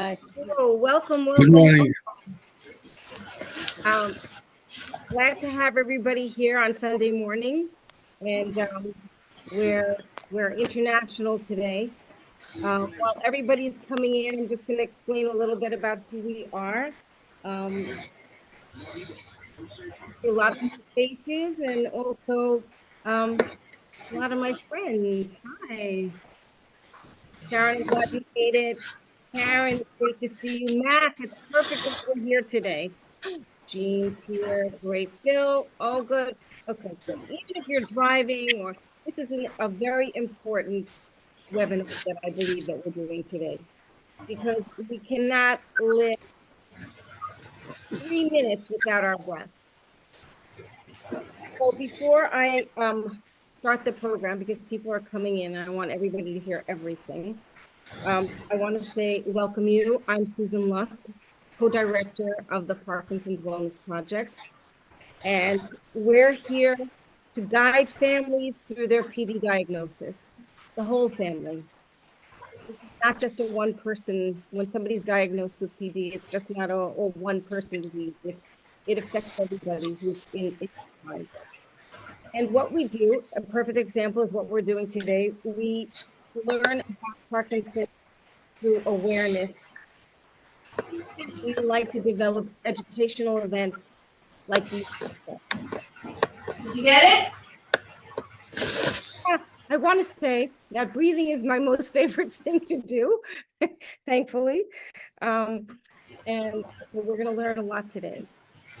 So welcome, Good morning. Glad to have everybody here on Sunday morning, and we're international today. While everybody's coming in, I'm just going to explain a little bit about who we are. A lot of new faces, and also a lot of my friends. Hi, Sharon. I'm glad you made it. Karen, it's great to see you. Mac, it's perfect that we're here today. Jean's here, great. Phil, all good. Okay, good. Even if you're driving or this is a very important webinar that I believe that we're doing today, because we cannot live 3 minutes without our breath. So before I start the program, because people are coming in and I want everybody to hear everything, I want to say welcome you. I'm Susan Lust, co-director of the Parkinson's Wellness Project. And we're here to guide families through their PD diagnosis, the whole family. It's not just a one person. When somebody's diagnosed with PD, it's just not a one person disease. It affects everybody who's in its lives. And what we do, a perfect example is what we're doing today. We learn about Parkinson's through awareness. We like to develop educational events like these. Did you get it? I want to say that breathing is my most favorite thing to do, thankfully. And we're going to learn a lot today.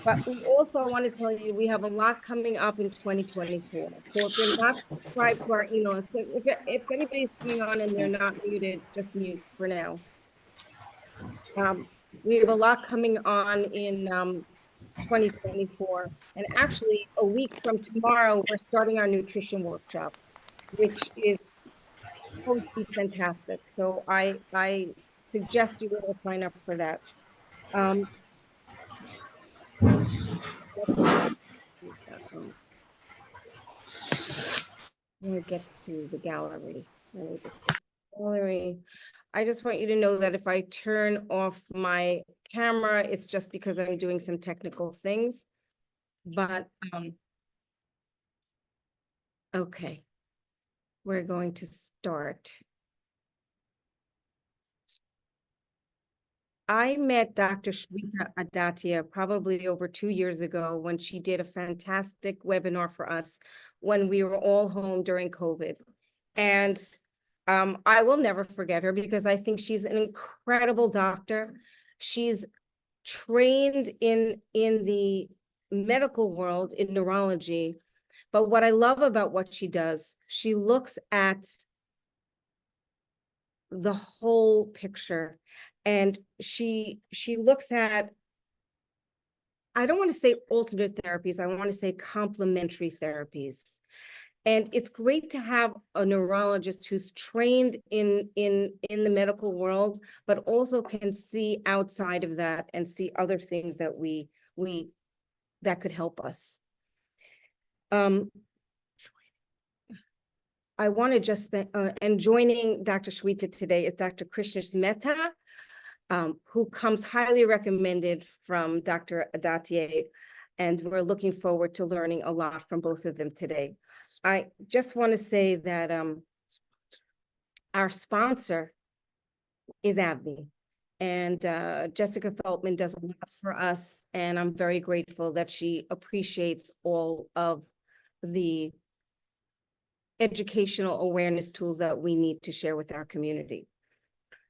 But we also want to tell you we have a lot coming up in 2024. So if you're not subscribed to our email, if anybody's coming on and they're not muted, just mute for now. We have a lot coming on in 2024. And actually, a week from tomorrow, we're starting our nutrition workshop, which is supposed to be fantastic. So I suggest you all sign up for that. Let me get to the gallery. Let me just get to the gallery. I just want you to know that if I turn off my camera, it's just because I'm doing some technical things. But okay, we're going to start. I met Dr. Sweta Adatia probably over 2 years ago when she did a fantastic webinar for us when we were all home during COVID. And I will never forget her because I think she's an incredible doctor. She's trained in the medical world in neurology. But what I love about what she does, she looks at the whole picture. And she looks at, I don't want to say alternate therapies, I want to say complementary therapies. And it's great to have a neurologist who's trained in the medical world, but also can see outside of that and see other things that that could help us. I want to just thank, and joining Dr. Sweta today is Dr. Krishnesh Mehta, who comes highly recommended from Dr. Adatia, and we're looking forward to learning a lot from both of them today. I just want to say that our sponsor is AbbVie, and Jessica Feltman does a lot for us, and I'm very grateful that she appreciates all of the educational awareness tools that we need to share with our community.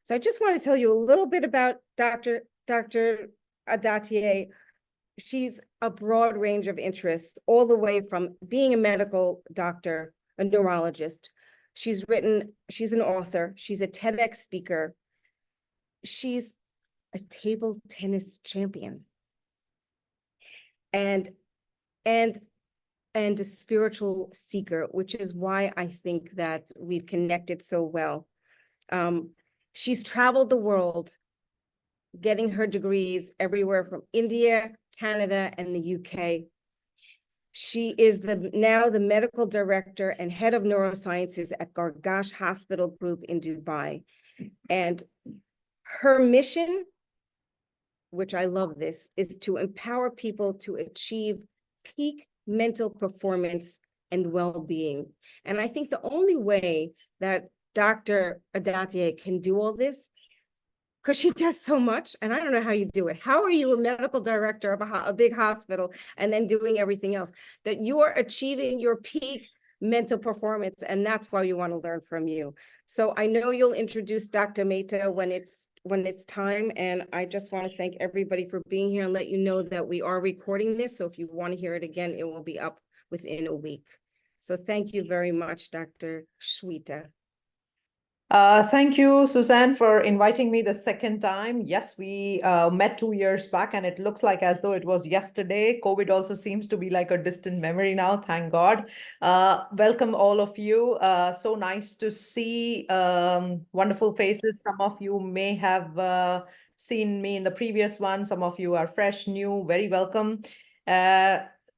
So I just want to tell you a little bit about Dr. Adatia. She's a broad range of interests, all the way from being a medical doctor, a neurologist. She's an author, she's a TEDx speaker. She's a table tennis champion and a spiritual seeker, which is why I think that we've connected so well. She's traveled the world, getting her degrees everywhere from India, Canada, and the UK. She is now the medical director and head of neurosciences at Gargash Hospital Group in Dubai. And Her mission, which I love this, is to empower people to achieve peak mental performance and well-being. And I think the only way that Dr. Adatia can do all this, because she does so much, and I don't know how you do it. How are you a medical director of a big hospital and then doing everything else? That you are achieving your peak mental performance, and that's why you want to learn from you. So I know you'll introduce Dr. Mehta when it's time, and I just want to thank everybody for being here and let you know that we are recording this. So if you want to hear it again, it will be up within a week. So thank you very much, Dr. Sweta. Thank you, Suzanne, for inviting me the second time. Yes, we met 2 years back, and it looks like as though it was yesterday. COVID also seems to be like a distant memory now, thank God. Welcome all of you. So nice to see wonderful faces. Some of you may have seen me in the previous one. Some of you are fresh, new, very welcome.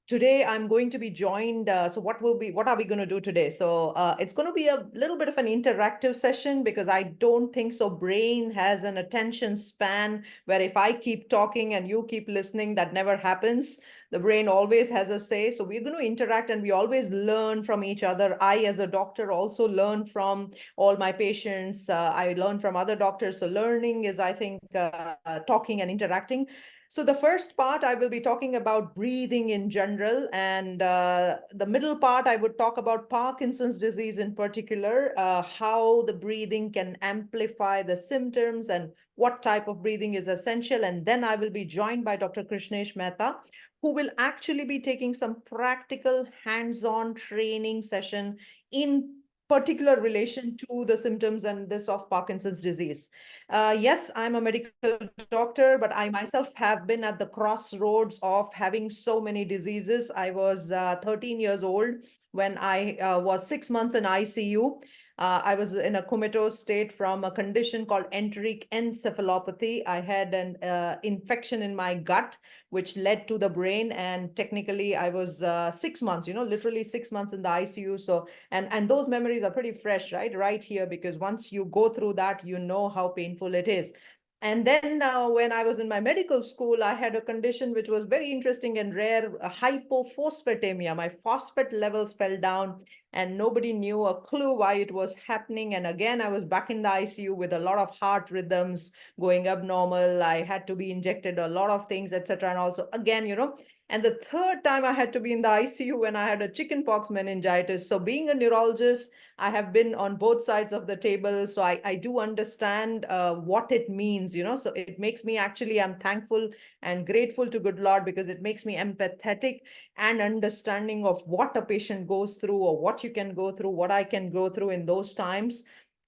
Today, I'm going to be joined. So what are we going to do today? So it's going to be a little bit of an interactive session because I don't think so. Brain has an attention span where if I keep talking and you keep listening, that never happens. The brain always has a say. So we're going to interact and we always learn from each other. I, as a doctor, also learn from all my patients. I learn from other doctors. So learning is, I think, talking and interacting. So the first part, I will be talking about breathing in general, and the middle part, I would talk about Parkinson's disease in particular, how the breathing can amplify the symptoms and what type of breathing is essential. And then I will be joined by Dr. Krishnesh Mehta, who will actually be taking some practical hands-on training session in particular relation to the symptoms and this of Parkinson's disease. Yes, I'm a medical doctor, but I myself have been at the crossroads of having so many diseases. I was 13 years old when I was 6 months in ICU. I was in a comatose state from a condition called enteric encephalopathy. I had an infection in my gut, which led to the brain. And technically, I was 6 months, literally 6 months in the ICU. So, and those memories are pretty fresh, right? Right here, because once you go through that, you know how painful it is. And then when I was in my medical school, I had a condition which was very interesting and rare, hypophosphatemia. My phosphate levels fell down and nobody knew a clue why it was happening. And again, I was back in the ICU with a lot of heart rhythms going abnormal. I had to be injected a lot of things, etc. And also, again, and the third time I had to be in the ICU when I had a chickenpox meningitis. So being a neurologist, I have been on both sides of the table. So I do understand what it means, so it makes me I'm thankful and grateful to good Lord because it makes me empathetic and understanding of what a patient goes through or what you can go through, what I can go through in those times.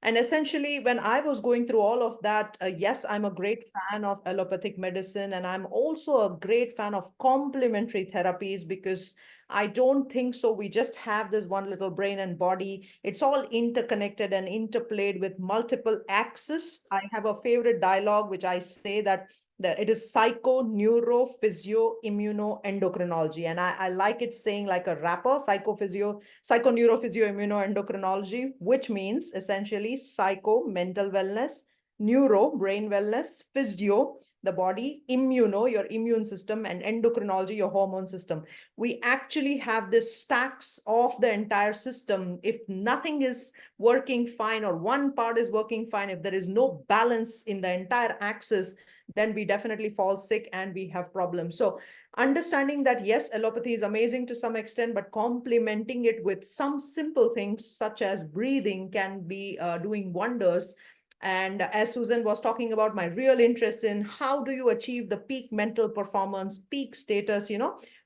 And essentially, when I was going through all of that, yes, I'm a great fan of allopathic medicine, and I'm also a great fan of complementary therapies because I don't think so. We just have this one little brain and body. It's all interconnected and interplayed with multiple axes. I have a favorite dialogue, which I say that it is psycho, neuro, physio, immuno, endocrinology. And I like it saying like a rapper, psycho, neuro, physio, immuno, endocrinology, which means essentially psycho, mental wellness, neuro, brain wellness, physio, the body, immuno, your immune system, and endocrinology, your hormone system. We actually have this stacks of the entire system. If nothing is working fine or one part is working fine, if there is no balance in the entire axis, then we definitely fall sick and we have problems. So understanding that, yes, allopathy is amazing to some extent, but complementing it with some simple things such as breathing can be doing wonders. And as Susan was talking about, my real interest in how do you achieve the peak mental performance, peak status,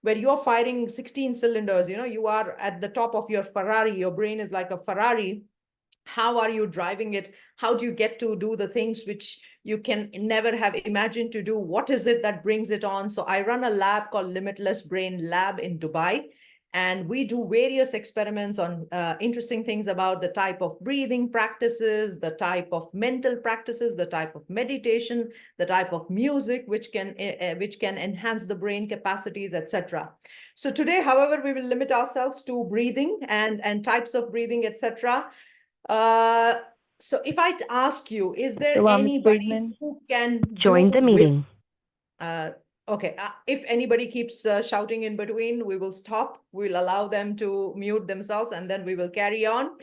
where you're firing 16 cylinders, you are at the top of your Ferrari, your brain is like a Ferrari. How are you driving it? How do you get to do the things which you can never have imagined to do? What is it that brings it on? So I run a lab called Limitless Brain Lab in Dubai. And we do various experiments on interesting things about the type of breathing practices, the type of mental practices, the type of meditation, the type of music which can enhance the brain capacities, etc. So today, however, we will limit ourselves to breathing and types of breathing, etc. So if I ask you, is there So, Ms. anybody Friedman, who can join the meeting. Okay, if anybody keeps shouting in between, we will stop. We'll allow them to mute themselves, and then we will carry on,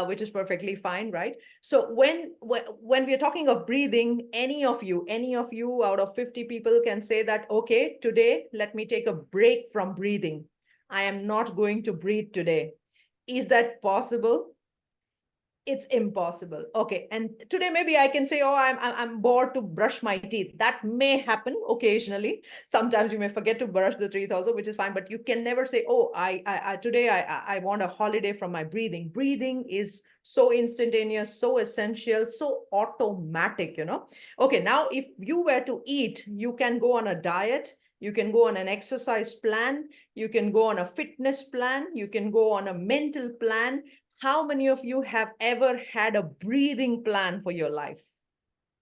which is perfectly fine, right? So when we are talking of breathing, any of you out of 50 people can say that, okay, today, let me take a break from breathing. I am not going to breathe today. Is that possible? It's impossible. Okay, and today maybe I can say, oh, I'm bored to brush my teeth. That may happen occasionally. Sometimes you may forget to brush the teeth also, which is fine. But you can never say, oh, today I want a holiday from my breathing. Breathing is so instantaneous, so essential, so automatic. Okay, now if you were to eat, you can go on a diet. You can go on an exercise plan. You can go on a fitness plan. You can go on a mental plan. How many of you have ever had a breathing plan for your life?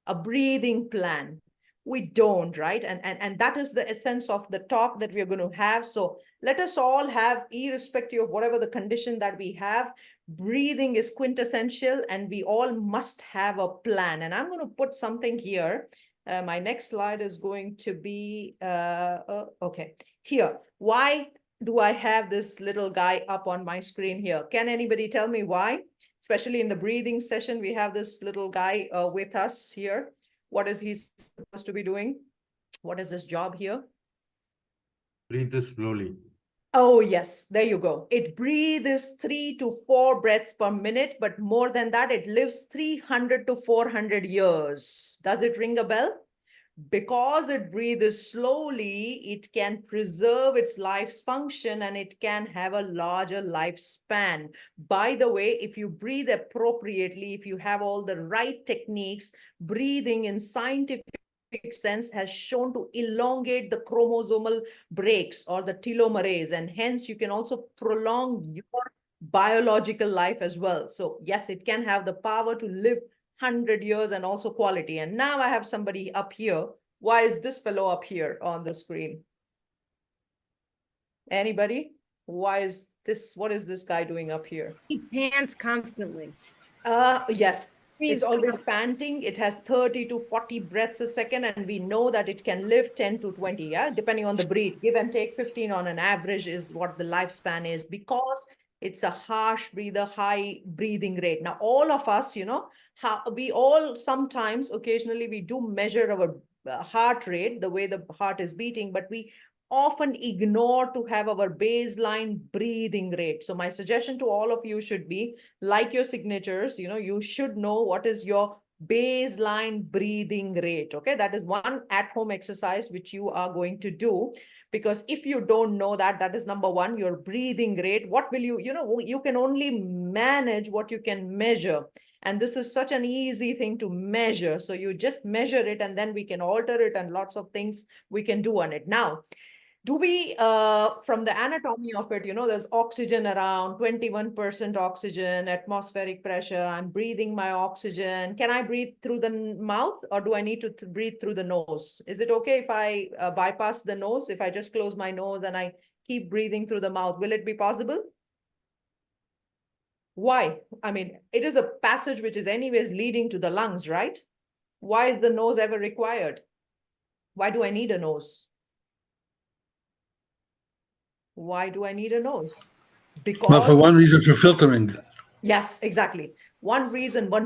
A breathing plan. We don't, right? And that is the essence of the talk that we are going to have. So let us all have, irrespective of whatever the condition that we have, breathing is quintessential, and we all must have a plan. And I'm going to put something here. My next slide is going to be, okay, here. Why do I have this little guy up on my screen here? Can anybody tell me why? Especially in the breathing session, we have this little guy with us here. What is he supposed to be doing? What is his job here? Breathe slowly. Oh, yes, there you go. It breathes 3 to 4 breaths per minute, but more than that, it lives 300 to 400 years. Does it ring a bell? Because it breathes slowly, it can preserve its life's function and it can have a larger lifespan. By the way, if you breathe appropriately, if you have all the right techniques, breathing in scientific sense has shown to elongate the chromosomal breaks or the telomerase, and hence you can also prolong your biological life as well. So yes, it can have the power to live 100 years and also quality. And now I have somebody up here. Why is this fellow up here on the screen? Anybody? Why is this? What is this guy doing up here? He pants constantly. Yes, Breathes it's always constantly. panting. It has 30 to 40 breaths a second, and we know that it can live 10 to 20, yeah, depending on the breed. Give and take 15 on an average is what the lifespan is, because it's a harsh breather, high breathing rate. Now, all of us, we all sometimes, occasionally, we do measure our heart rate, the way the heart is beating, but we often ignore to have our baseline breathing rate. So my suggestion to all of you should be, like your signatures, you should know what is your baseline breathing rate. Okay, that is one at-home exercise which you are going to do, because if you don't know that, that is number one, your breathing rate. What will you can only manage what you can measure. And this is such an easy thing to measure. So you just measure it, and then we can alter it, and lots of things we can do on it. Now, do we, from the anatomy of it, there's oxygen around, 21% oxygen, atmospheric pressure. I'm breathing my oxygen. Can I breathe through the mouth, or do I need to breathe through the nose? Is it okay if I bypass the nose, if I just close my nose and I keep breathing through the mouth? Will it be possible? Why? I mean, it is a passage which is anyways leading to the lungs, right? Why is the nose ever required? Why do I need a nose? Why do I need a nose? Well, for Because, one reason, for filtering. yes, exactly. One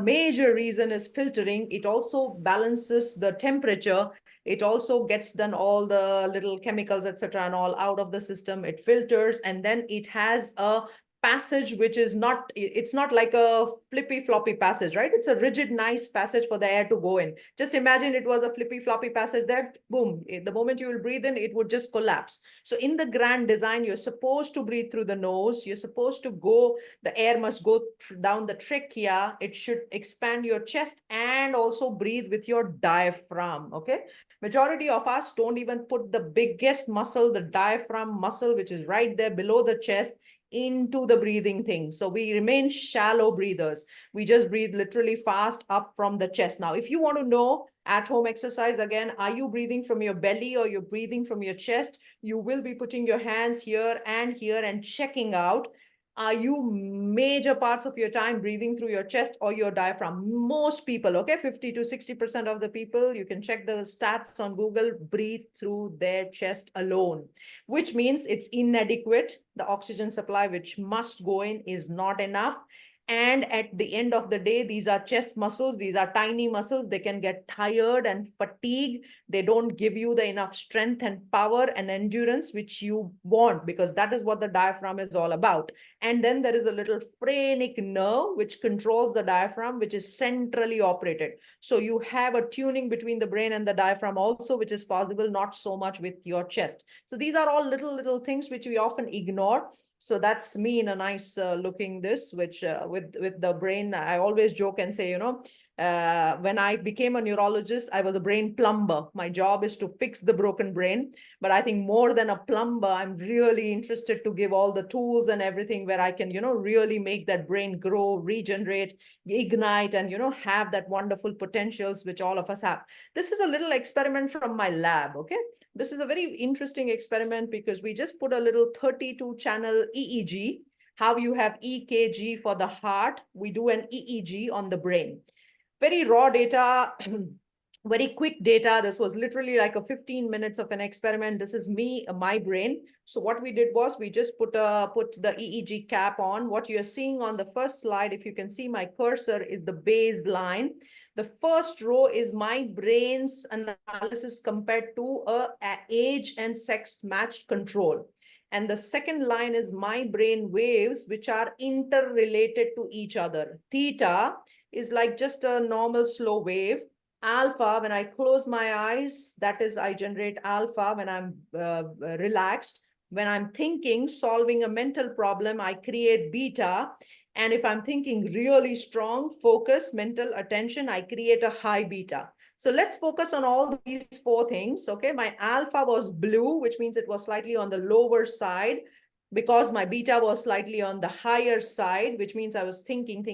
major reason is filtering. It also balances the temperature. It also gets done all the little chemicals, etc., and all out of the system. It filters, and then it has a passage which is not, it's not like a flippy floppy passage, right? It's a rigid, nice passage for the air to go in. Just imagine it was a flippy floppy passage there, boom, the moment you will breathe in, it would just collapse. So in the grand design, you're supposed to breathe through the nose. You're supposed to go, the air must go down the trachea. It should expand your chest and also breathe with your diaphragm. Okay, majority of us don't even put the biggest muscle, the diaphragm muscle, which is right there below the chest, into the breathing thing. So we remain shallow breathers. We just breathe literally fast up from the chest. Now, if you want to know at-home exercise, again, are you breathing from your belly or you're breathing from your chest? You will be putting your hands here and checking out, are you major parts of your time breathing through your chest or your diaphragm? Most people, okay, 50 to 60% of the people, you can check the stats on Google, breathe through their chest alone, which means it's inadequate. The oxygen supply which must go in is not enough. And at the end of the day, these are chest muscles. These are tiny muscles. They can get tired and fatigued. They don't give you the enough strength and power and endurance which you want, because that is what the diaphragm is all about. And then there is a little phrenic nerve which controls the diaphragm, which is centrally operated. So you have a tuning between the brain and the diaphragm also, which is possible, not so much with your chest. So these are all little things which we often ignore. So that's me in a nice looking this, which with the brain, I always joke and say, when I became a neurologist, I was a brain plumber. My job is to fix the broken brain. But I think more than a plumber, I'm really interested to give all the tools and everything where I can, really make that brain grow, regenerate, ignite, and, have that wonderful potentials which all of us have. This is a little experiment from my lab, okay? This is a very interesting experiment because we just put a little 32 channel EEG, how you have EKG for the heart. We do an EEG on the brain. Very raw data, very quick data. This was literally like a 15 minutes of an experiment. This is me, my brain. So what we did was we just put the EEG cap on. What you're seeing on the first slide, if you can see my cursor, is the baseline. The first row is my brain's analysis compared to a age and sex matched control. And the second line is my brain waves, which are interrelated to each other. Theta is like just a normal slow wave. Alpha, when I close my eyes, that is, I generate alpha when I'm relaxed. When I'm thinking, solving a mental problem, I create beta. And if I'm thinking really strong, focus, mental attention, I create a high beta. So let's focus on all these four things. Okay, my alpha was blue, which means it was slightly on the lower side, because my beta was slightly on the higher side, which means I was thinking.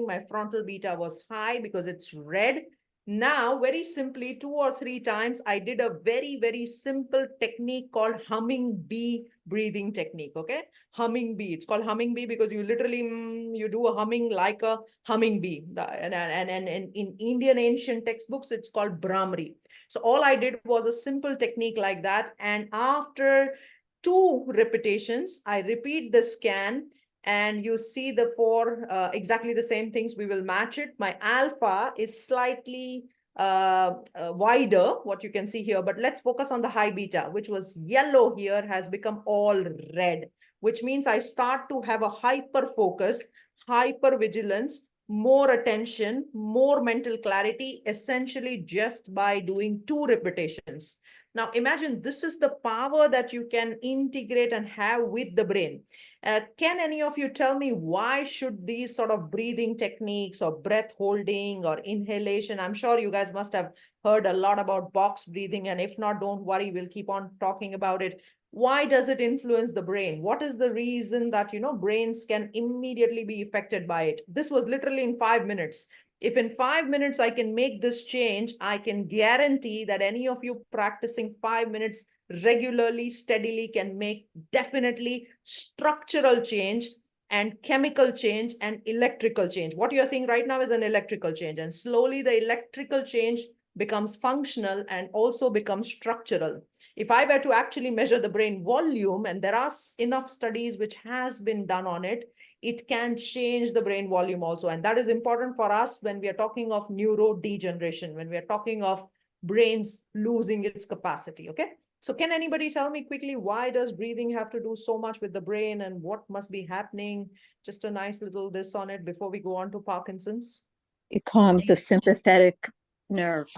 My frontal beta was high because it's red. Now, very simply, 2 or 3 times, I did a very simple technique called humming bee breathing technique, okay? Humming bee. It's called humming bee because you literally, you do a humming like a humming bee. And in Indian ancient textbooks, it's called Brahmari. So all I did was a simple technique like that. And after 2 repetitions, I repeat the scan, and you see the 4 exactly the same things. We will match it. My alpha is slightly wider, what you can see here, but let's focus on the high beta, which was yellow here, has become all red, which means I start to have a hyper focus, hyper vigilance, more attention, more mental clarity, essentially just by doing 2 repetitions. Now imagine this is the power that you can integrate and have with the brain. Can any of you tell me why should these sort of breathing techniques or breath holding or inhalation? I'm sure you guys must have heard a lot about box breathing, and if not, don't worry, we'll keep on talking about it. Why does it influence the brain? What is the reason that, brains can immediately be affected by it? This was literally in 5 minutes. If in 5 minutes I can make this change, I can guarantee that any of you practicing 5 minutes regularly, steadily can make definitely structural change and chemical change and electrical change. What you're seeing right now is an electrical change, and slowly the electrical change becomes functional and also becomes structural. If I were to actually measure the brain volume, and there are enough studies which has been done on it, it can change the brain volume also. And that is important for us when we are talking of neurodegeneration, when we are talking of brains losing its capacity, okay? So can anybody tell me quickly, why does breathing have to do so much with the brain, and what must be happening? Just a nice little this on it before we go on to Parkinson's. It calms the sympathetic nerve.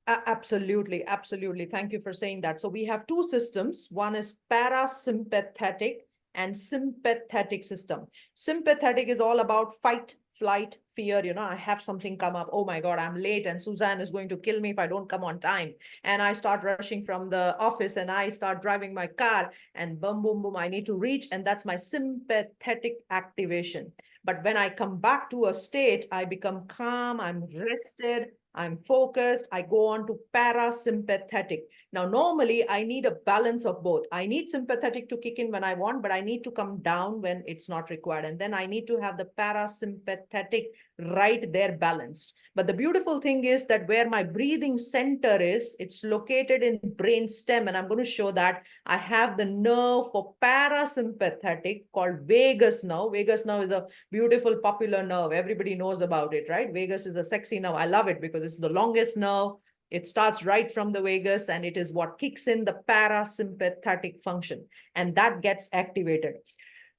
Absolutely. Thank you for saying that. So we have 2 systems. One is parasympathetic and sympathetic system. Sympathetic is all about fight, flight, fear. I have something come up. Oh my God, I'm late and Suzanne is going to kill me if I don't come on time. And I start rushing from the office and I start driving my car and boom, boom, boom, I need to reach. And that's my sympathetic activation. But when I come back to a state, I become calm, I'm rested, I'm focused, I go on to parasympathetic. Now, normally I need a balance of both. I need sympathetic to kick in when I want, but I need to come down when it's not required. And then I need to have the parasympathetic right there balanced. But the beautiful thing is that where my breathing center is, it's located in brain stem. And I'm going to show that I have the nerve for parasympathetic called vagus nerve. Vagus nerve is a beautiful popular nerve. Everybody knows about it, right? Vagus is a sexy nerve. I love it because it's the longest nerve. It starts right from the vagus and it is what kicks in the parasympathetic function, and that gets activated.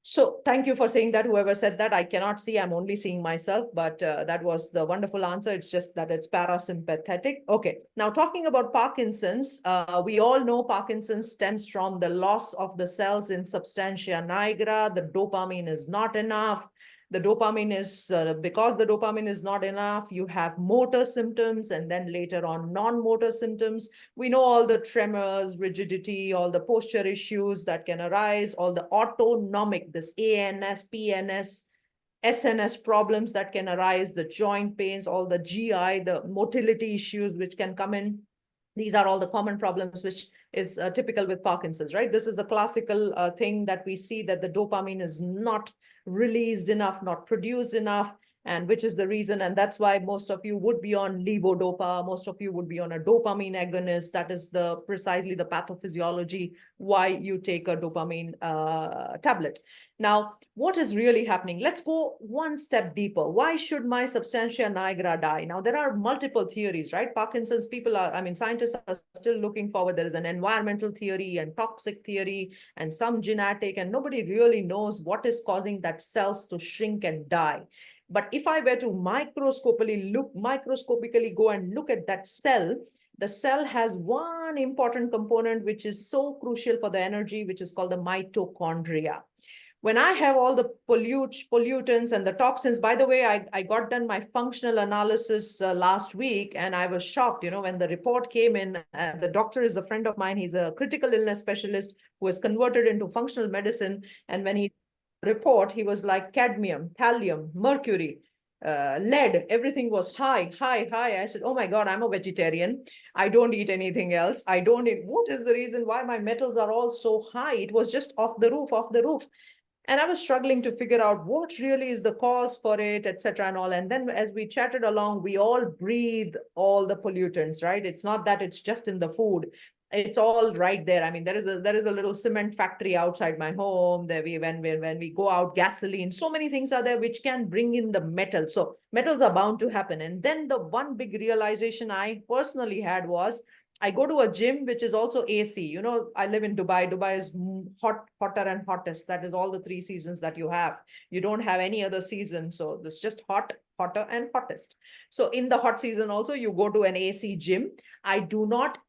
So thank you for saying that, whoever said that. I cannot see, I'm only seeing myself, but that was the wonderful answer. It's just that it's parasympathetic. Okay, now talking about Parkinson's, we all know Parkinson's stems from the loss of the cells in substantia nigra. The dopamine is not enough. The dopamine is, because the dopamine is not enough, you have motor symptoms and then later on non-motor symptoms. We know all the tremors, rigidity, all the posture issues that can arise, all the autonomic, this ANS, PNS, SNS problems that can arise, the joint pains, all the GI, the motility issues which can come in. These are all the common problems which is typical with Parkinson's, right? This is a classical thing that we see, that the dopamine is not released enough, not produced enough, and which is the reason. And that's why most of you would be on levodopa. Most of you would be on a dopamine agonist. That is precisely the pathophysiology why you take a dopamine tablet. Now, what is really happening? Let's go one step deeper. Why should my substantia nigra die? Now, there are multiple theories, right? Parkinson's scientists are still looking forward. There is an environmental theory and toxic theory and some genetic, and nobody really knows what is causing that cells to shrink and die. But if I were to microscopically go and look at that cell, the cell has one important component which is so crucial for the energy, which is called the mitochondria. When I have all the pollutants and the toxins, by the way, I got done my functional analysis last week, and I was shocked, when the report came in. The doctor is a friend of mine. He's a critical illness specialist who has converted into functional medicine. And when he report, he was like cadmium, thallium, mercury, lead, everything was high. I said, oh my God, I'm a vegetarian. I don't eat anything else. What is the reason why my metals are all so high? It was just off the roof. And I was struggling to figure out what really is the cause for it, etc. and all. And then as we chatted along, we all breathe all the pollutants, right? It's not that it's just in the food. It's all right there. I mean, there is a little cement factory outside my home. There when we go out, gasoline, so many things are there which can bring in the metals. So metals are bound to happen. And then the one big realization I personally had was, I go to a gym, which is also AC. I live in Dubai. Dubai is hotter and hottest. That is all the 3 seasons that you have. You don't have any other season. So this just hot, hotter, and hottest. So in the hot season also, you go to an AC gym. I do not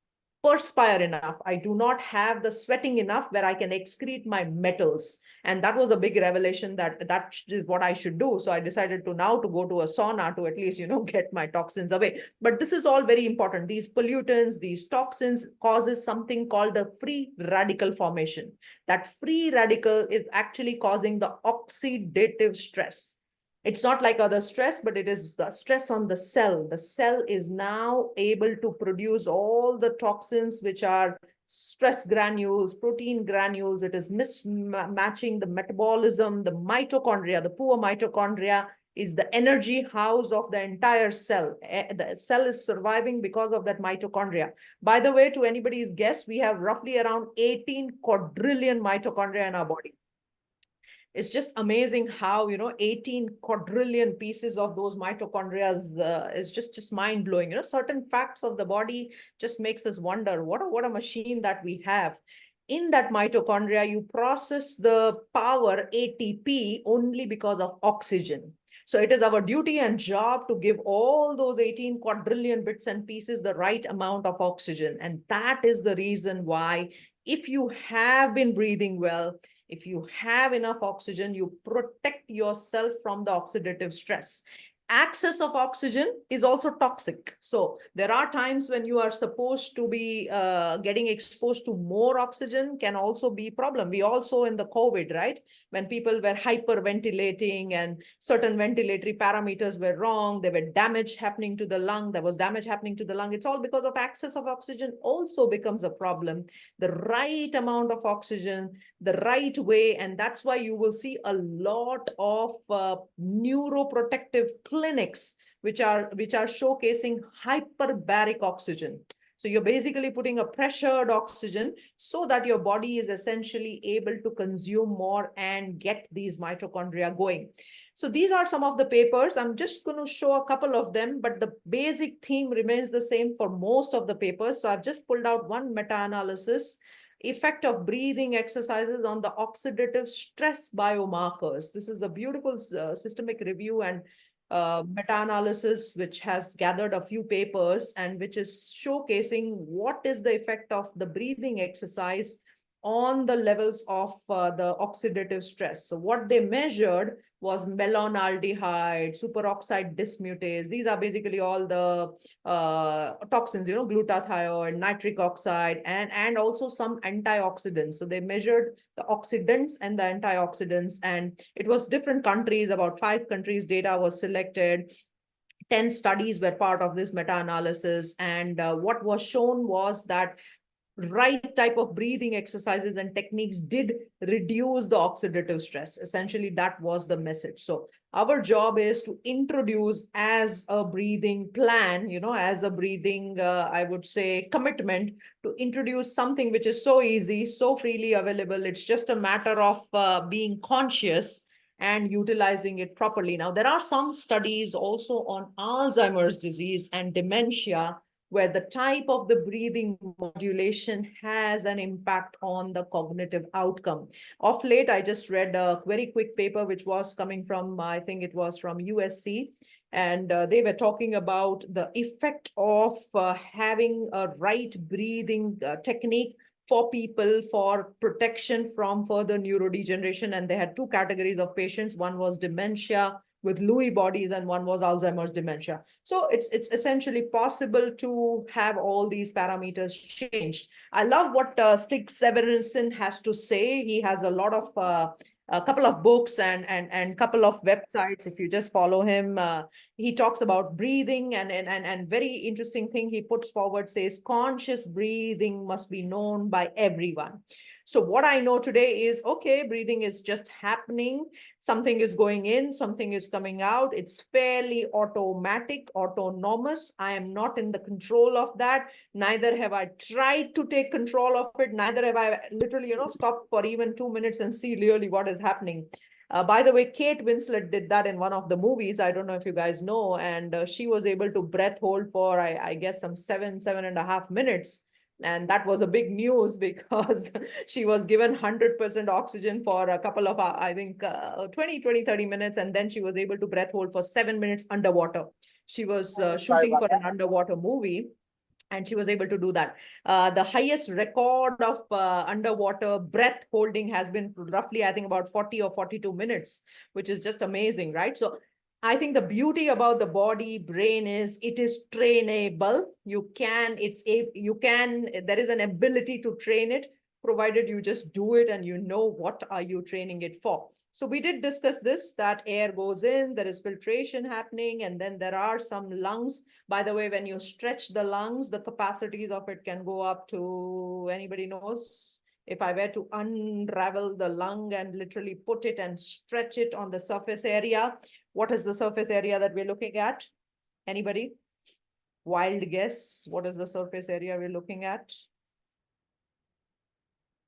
perspire enough. I do not have the sweating enough where I can excrete my metals. And that was a big revelation that is what I should do. So I decided to go to a sauna to at least, get my toxins away. But this is all very important. These pollutants, these toxins causes something called the free radical formation. That free radical is actually causing the oxidative stress. It's not like other stress, but it is the stress on the cell. The cell is now able to produce all the toxins, which are stress granules, protein granules. It is mismatching the metabolism, the mitochondria. The poor mitochondria is the energy house of the entire cell. The cell is surviving because of that mitochondria. By the way, to anybody's guess, we have roughly around 18 quadrillion mitochondria in our body. It's just amazing how, 18 quadrillion pieces of those mitochondria is just mind blowing. Certain facts of the body just makes us wonder what a machine that we have. In that mitochondria, you process the power ATP only because of oxygen. So it is our duty and job to give all those 18 quadrillion bits and pieces the right amount of oxygen. And that is the reason why, if you have been breathing well, if you have enough oxygen, you protect yourself from the oxidative stress. Excess of oxygen is also toxic. So there are times when you are supposed to be getting exposed to more oxygen can also be a problem. We also in the COVID, right? When people were hyperventilating and certain ventilatory parameters were wrong, there were damage happening to the lung, there was damage happening to the lung. It's all because of excess of oxygen also becomes a problem. The right amount of oxygen, the right way, and that's why you will see a lot of neuroprotective clinics which are showcasing hyperbaric oxygen. So you're basically putting a pressured oxygen so that your body is essentially able to consume more and get these mitochondria going. So these are some of the papers. I'm just going to show a couple of them, but the basic theme remains the same for most of the papers. So I've just pulled out one meta-analysis, effect of breathing exercises on the oxidative stress biomarkers. This is a beautiful systemic review and meta-analysis which has gathered a few papers and which is showcasing what is the effect of the breathing exercise on the levels of the oxidative stress. So what they measured was malonaldehyde, superoxide dismutase. These are basically all the toxins, glutathione, nitric oxide, and also some antioxidants. So they measured the oxidants and the antioxidants, and it was different countries, about 5 countries data was selected. 10 studies were part of this meta-analysis. And what was shown was that right type of breathing exercises and techniques did reduce the oxidative stress. Essentially, that was the message. So our job is to introduce as a breathing plan, as a breathing, I would say, commitment to introduce something which is so easy, so freely available. It's just a matter of being conscious and utilizing it properly. Now, there are some studies also on Alzheimer's disease and dementia, where the type of the breathing modulation has an impact on the cognitive outcome. Of late, I just read a very quick paper, which was coming from, I think it was from USC, and they were talking about the effect of having a right breathing technique for people for protection from further neurodegeneration. And they had 2 categories of patients. One was dementia with Lewy bodies, and one was Alzheimer's dementia. So it's essentially possible to have all these parameters changed. I love what Stig Severinsen has to say. He has a lot of a couple of books and couple of websites. If you just follow him, he talks about breathing, and very interesting thing he puts forward says conscious breathing must be known by everyone. So what I know today is, okay, breathing is just happening. Something is going in, something is coming out. It's fairly automatic, autonomous. I am not in the control of that. Neither have I tried to take control of it. Neither have I literally, stopped for even 2 minutes and see really what is happening. By the way, Kate Winslet did that in one of the movies. I don't know if you guys know. And she was able to breath hold for, I guess, some 7.5 minutes. And that was a big news because she was given 100% oxygen for a couple of, I think, 30 minutes. And then she was able to breath hold for 7 minutes underwater. She was shooting for an underwater movie, and she was able to do that. The highest record of underwater breath holding has been roughly, I think, about 40 or 42 minutes, which is just amazing, right? So I think the beauty about the body brain is it is trainable. There is an ability to train it, provided you just do it and you know what are you training it for. So we did discuss this, that air goes in, there is filtration happening, and then there are some lungs. By the way, when you stretch the lungs, the capacities of it can go up to, anybody knows? If I were to unravel the lung and literally put it and stretch it on the surface area, what is the surface area that we're looking at? Anybody? Wild guess. What is the surface area we're looking at?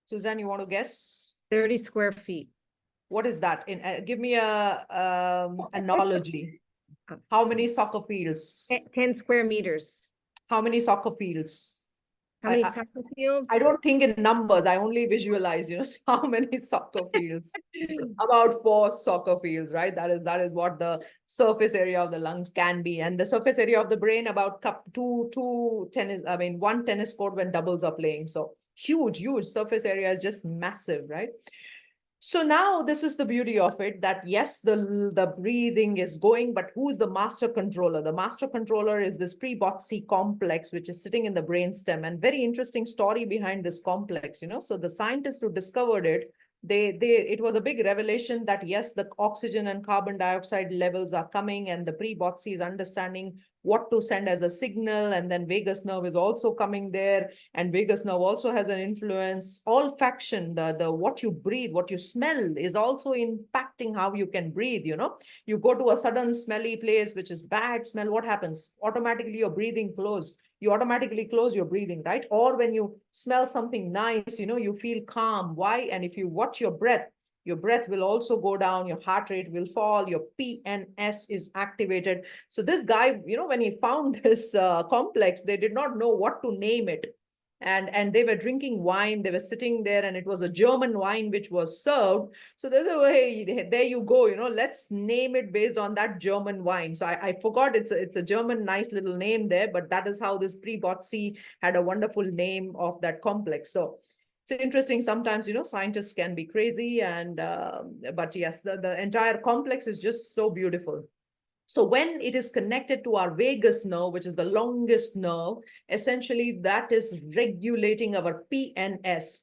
Suzanne, you want to guess? 30 square feet. What is that? Give me a analogy. How many soccer fields? 10 square meters. How many soccer fields? How many soccer fields? I don't think in numbers. I only visualize, how many soccer fields. About 4 soccer fields, right? That is what the surface area of the lungs can be. And the surface area of the brain, about one tennis court when doubles are playing. So huge surface area is just massive, right? So now this is the beauty of it, that yes, the breathing is going, but who is the master controller? The master controller is this Pwp complex, which is sitting in the brainstem. And very interesting story behind this complex, So the scientists who discovered it, it was a big revelation that yes, the oxygen and carbon dioxide levels are coming, and the Pwp is understanding what to send as a signal, and then vagus nerve is also coming there, and vagus nerve also has an influence. Olfaction, the what you breathe, what you smell is also impacting how you can breathe. You go to a sudden smelly place which is bad smell, what happens? Automatically your breathing close. You automatically close your breathing, right? Or when you smell something nice, you feel calm. Why? And if you watch your breath will also go down, your heart rate will fall, your PNS is activated. So this guy, when he found this complex, they did not know what to name it. And they were drinking wine, they were sitting there, and it was a German wine which was served. So there's a way, there you go, let's name it based on that German wine. So I forgot, it's a German nice little name there, but that is how this Pwp had a wonderful name of that complex. So it's interesting. Sometimes, scientists can be crazy, but yes, the entire complex is just so beautiful. So when it is connected to our vagus nerve, which is the longest nerve, essentially that is regulating our PNS.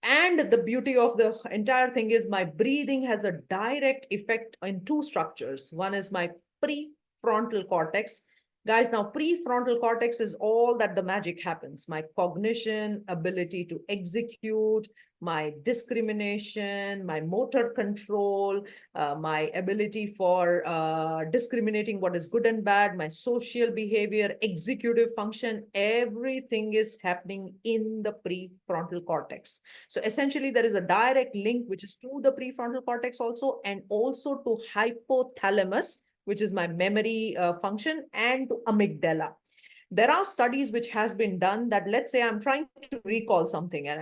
And the beauty of the entire thing is my breathing has a direct effect in two structures. One is my prefrontal cortex. Guys, now prefrontal cortex is all that the magic happens. My cognition, ability to execute, my discrimination, my motor control, my ability for discriminating what is good and bad, my social behavior, executive function, everything is happening in the prefrontal cortex. So essentially, there is a direct link which is to the prefrontal cortex also, and also to hypothalamus, which is my memory function, and to amygdala. There are studies which has been done that, let's say I'm trying to recall something, and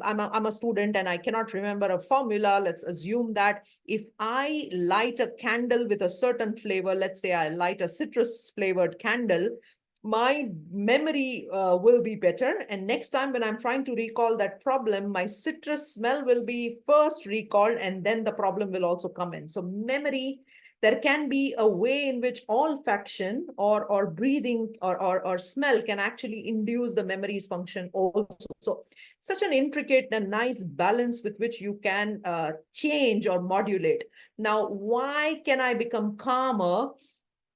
I'm a student and I cannot remember a formula. Let's assume that if I light a candle with a certain flavor, let's say I light a citrus flavored candle, my memory will be better. And next time when I'm trying to recall that problem, my citrus smell will be first recalled, and then the problem will also come in. So memory, there can be a way in which olfaction or breathing or smell can actually induce the memories function also. So such an intricate and nice balance with which you can change or modulate. Now, why can I become calmer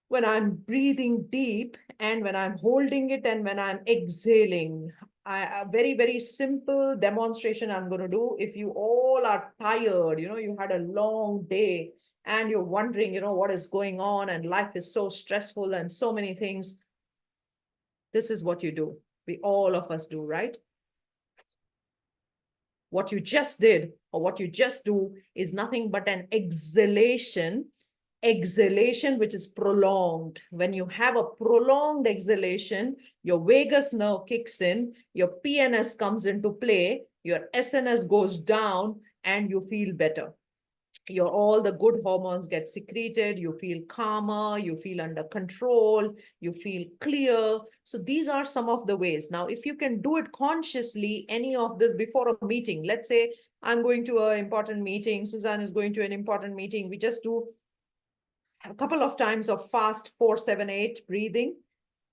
when I'm breathing deep and when I'm holding it and when I'm exhaling? A very, very simple demonstration I'm going to do. If you all are tired, you had a long day and you're wondering, what is going on, and life is so stressful and so many things, this is what you do. All of us do, right? What you just did or what you just do is nothing but an exhalation which is prolonged. When you have a prolonged exhalation, your vagus nerve kicks in, your PNS comes into play, your SNS goes down, and you feel better. All the good hormones get secreted, you feel calmer, you feel under control, you feel clear. So these are some of the ways. Now, if you can do it consciously, any of this before a meeting, let's say I'm going to an important meeting, Suzanne is going to an important meeting, we just do a couple of times of fast 4-7-8 breathing,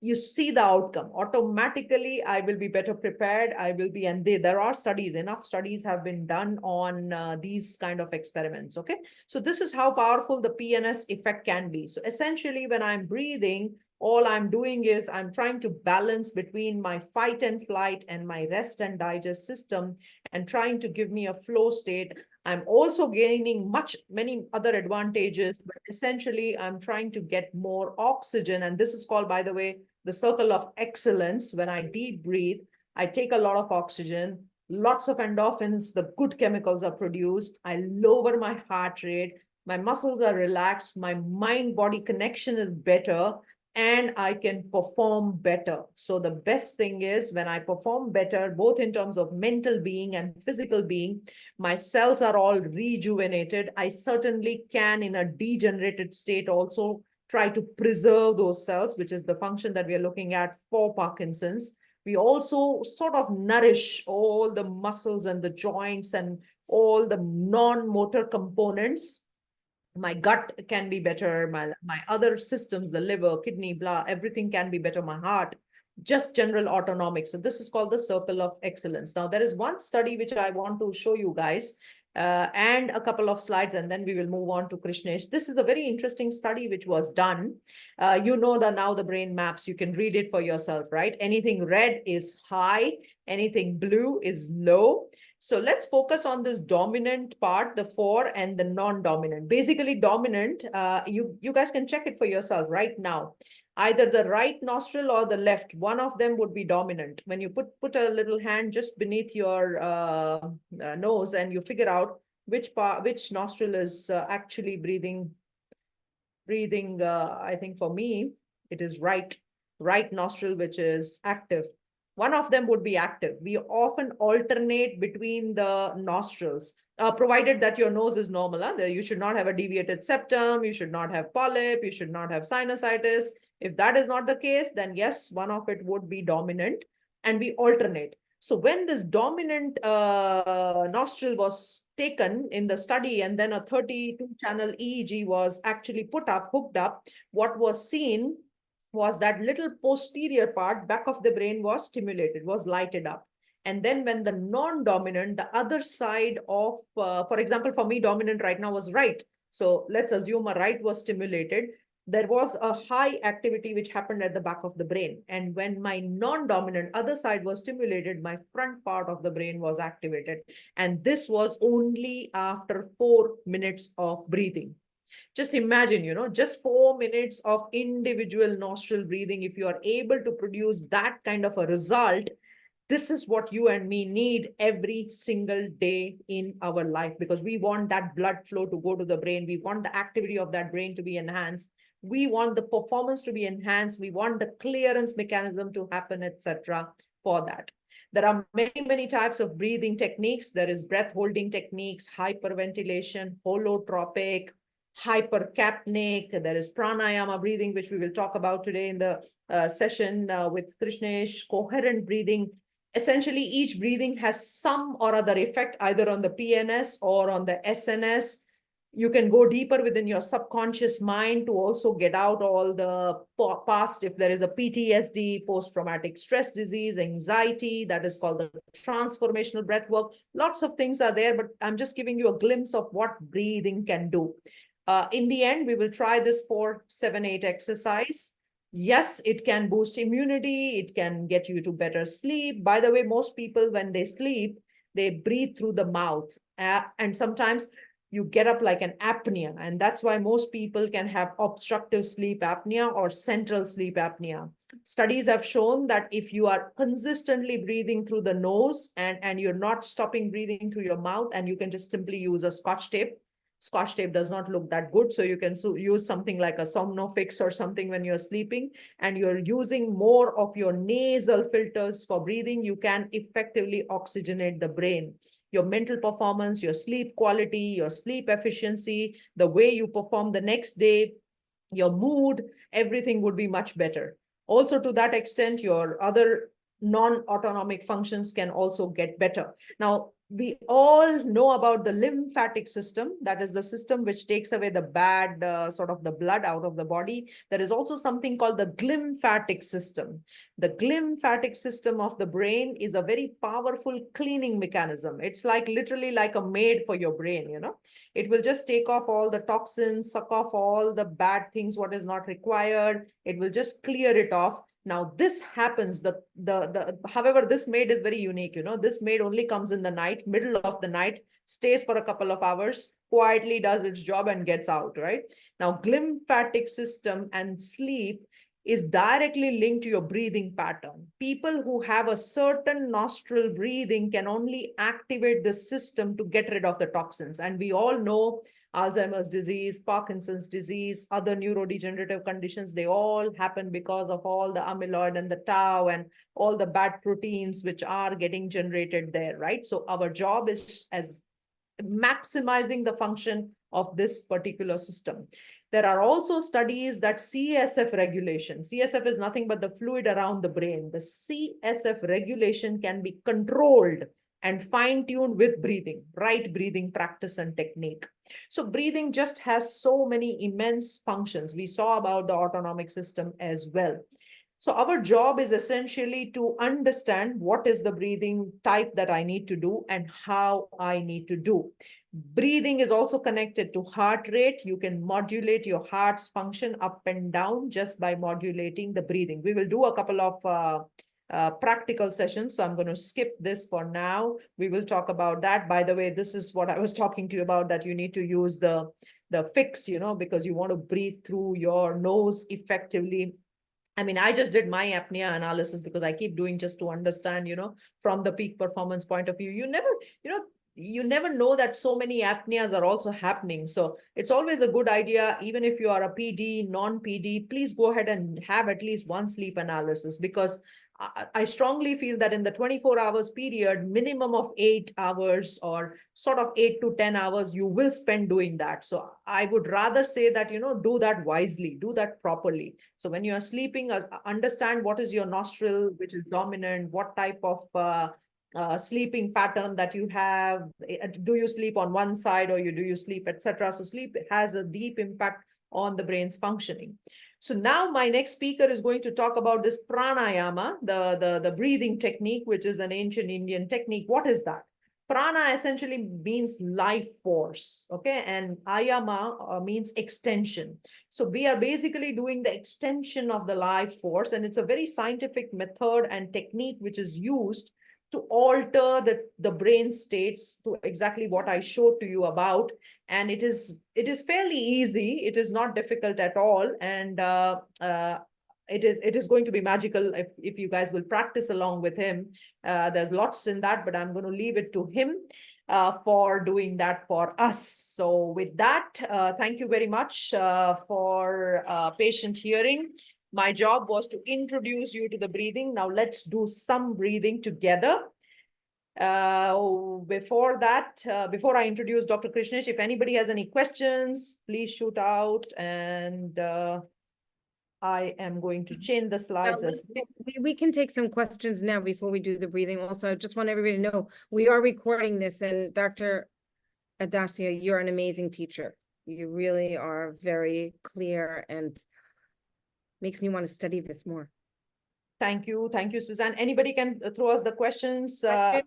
you see the outcome. Automatically, I will be better prepared. I will be, and there are studies, enough studies have been done on these kind of experiments, okay? So this is how powerful the PNS effect can be. So essentially, when I'm breathing, all I'm doing is I'm trying to balance between my fight and flight and my rest and digest system and trying to give me a flow state. I'm also gaining many other advantages, but essentially I'm trying to get more oxygen. And this is called, by the way, the circle of excellence. When I deep breathe, I take a lot of oxygen, lots of endorphins, the good chemicals are produced. I lower my heart rate, my muscles are relaxed, my mind-body connection is better, and I can perform better. So the best thing is when I perform better, both in terms of mental being and physical being, my cells are all rejuvenated. I certainly can, in a degenerated state, also try to preserve those cells, which is the function that we are looking at for Parkinson's. We also sort of nourish all the muscles and the joints and all the non-motor components. My gut can be better, my other systems, the liver, kidney, blah, everything can be better, my heart, just general autonomic. So this is called the circle of excellence. Now, there is one study which I want to show you guys, and a couple of slides, and then we will move on to Krishnesh. This is a very interesting study which was done. You know that now the brain maps, you can read it for yourself, right? Anything red is high, anything blue is low. So let's focus on this dominant part, the 4, and the non-dominant. Basically dominant, you guys can check it for yourself right now. Either the right nostril or the left, one of them would be dominant. When you put a little hand just beneath your nose and you figure out which nostril is actually breathing, I think for me, it is right nostril, which is active. One of them would be active. We often alternate between the nostrils, provided that your nose is normal. Huh? You should not have a deviated septum. You should not have polyp. You should not have sinusitis. If that is not the case, then yes, one of it would be dominant, and we alternate. So when this dominant nostril was taken in the study, and then a 32-channel EEG was actually hooked up, what was seen was that little posterior part, back of the brain, was stimulated, was lighted up. And then when the non-dominant, the other side of, for example, for me, dominant right now was right. So let's assume a right was stimulated. There was a high activity which happened at the back of the brain. And when my non-dominant other side was stimulated, my front part of the brain was activated. And this was only after 4 minutes of breathing. Just imagine, just 4 minutes of individual nostril breathing. If you are able to produce that kind of a result, this is what you and me need every single day in our life, because we want that blood flow to go to the brain. We want the activity of that brain to be enhanced. We want the performance to be enhanced. We want the clearance mechanism to happen, etc. for that. There are many, many types of breathing techniques. There is breath holding techniques, hyperventilation, holotropic, hypercapnic. There is pranayama breathing, which we will talk about today in the session with Krishnesh, coherent breathing. Essentially, each breathing has some or other effect, either on the PNS or on the SNS. You can go deeper within your subconscious mind to also get out all the past, if there is a PTSD, post-traumatic stress disease, anxiety, that is called the transformational breath work. Lots of things are there, but I'm just giving you a glimpse of what breathing can do. In the end, we will try this 4, 7, 8 exercise. Yes, it can boost immunity. It can get you to better sleep. By the way, most people, when they sleep, they breathe through the mouth. And sometimes you get up like an apnea. And that's why most people can have obstructive sleep apnea or central sleep apnea. Studies have shown that if you are consistently breathing through the nose and you're not stopping breathing through your mouth, and you can just simply use a Scotch tape. Scotch tape does not look that good, so you can use something like a Somnofix or something when you're sleeping, and you're using more of your nasal filters for breathing, you can effectively oxygenate the brain. Your mental performance, your sleep quality, your sleep efficiency, the way you perform the next day, your mood, everything would be much better. Also, to that extent, your other non-autonomic functions can also get better. Now, we all know about the lymphatic system. That is the system which takes away the bad sort of the blood out of the body. There is also something called the glymphatic system. The glymphatic system of the brain is a very powerful cleaning mechanism. It's like literally like a maid for your brain, It will just take off all the toxins, suck off all the bad things, what is not required. It will just clear it off. Now this happens, however, this maid is very unique, this maid only comes in the night, middle of the night, stays for a couple of hours, quietly does its job and gets out, right? Now, glymphatic system and sleep is directly linked to your breathing pattern. People who have a certain nostril breathing can only activate the system to get rid of the toxins. And we all know Alzheimer's disease, Parkinson's disease, other neurodegenerative conditions, they all happen because of all the amyloid and the tau and all the bad proteins which are getting generated there, right? So our job is as maximizing the function of this particular system. There are also studies that CSF regulation, CSF is nothing but the fluid around the brain. The CSF regulation can be controlled and fine-tuned with breathing, right breathing practice and technique. So breathing just has so many immense functions. We saw about the autonomic system as well. So our job is essentially to understand what is the breathing type that I need to do and how I need to do. Breathing is also connected to heart rate. You can modulate your heart's function up and down just by modulating the breathing. We will do a couple of practical sessions. So I'm going to skip this for now. We will talk about that. By the way, this is what I was talking to you about, that you need to use the fix, because you want to breathe through your nose effectively. I mean, I just did my apnea analysis because I keep doing just to understand, from the peak performance point of view. You never know that so many apneas are also happening. So it's always a good idea, even if you are a PD, non-PD, please go ahead and have at least one sleep analysis, because I strongly feel that in the 24 hours period, minimum of 8 hours or sort of 8 to 10 hours, you will spend doing that. So I would rather say that, do that wisely, do that properly. So when you are sleeping, understand what is your nostril, which is dominant, what type of sleeping pattern that you have. Do you sleep on one side or do you sleep, etc. So sleep has a deep impact on the brain's functioning. So now my next speaker is going to talk about this pranayama, the breathing technique, which is an ancient Indian technique. What is that? Prana essentially means life force, okay? And ayama means extension. So we are basically doing the extension of the life force, and it's a very scientific method and technique which is used to alter the brain states to exactly what I showed to you about. And it is fairly easy. It is not difficult at all. And it is going to be magical if you guys will practice along with him. There's lots in that, but I'm going to leave it to him for doing that for us. So with that, thank you very much for patient hearing. My job was to introduce you to the breathing. Now let's do some breathing together. Before that, before I introduce Dr. Krishnesh, if anybody has any questions, please shoot out, and I am going to change the slides as well. We can take some questions now before we do the breathing. Also, I just want everybody to know we are recording this, and Dr. Adatia, you're an amazing teacher. You really are very clear and makes me want to study this more. Thank you, Suzanne. Anybody can throw us the questions, and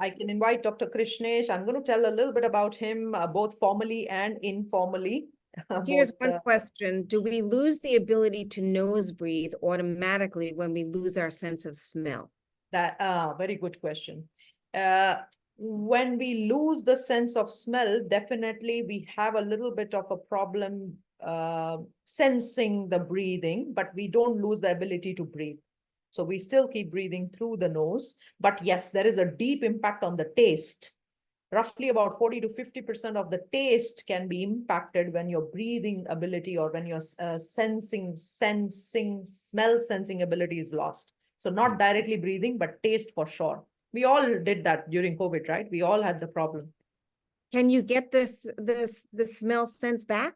I can invite Dr. Krishnesh. I'm going to tell a little bit about him, both formally and informally. Here's one question. Do we lose the ability to nose breathe automatically when we lose our sense of smell? Very good question. When we lose the sense of smell, definitely we have a little bit of a problem sensing the breathing, but we don't lose the ability to breathe. So we still keep breathing through the nose. But yes, there is a deep impact on the taste. Roughly about 40 to 50% of the taste can be impacted when your breathing ability or when your smell sensing ability is lost. So not directly breathing, but taste for sure. We all did that during COVID, right? We all had the problem. Can you get the smell sense back?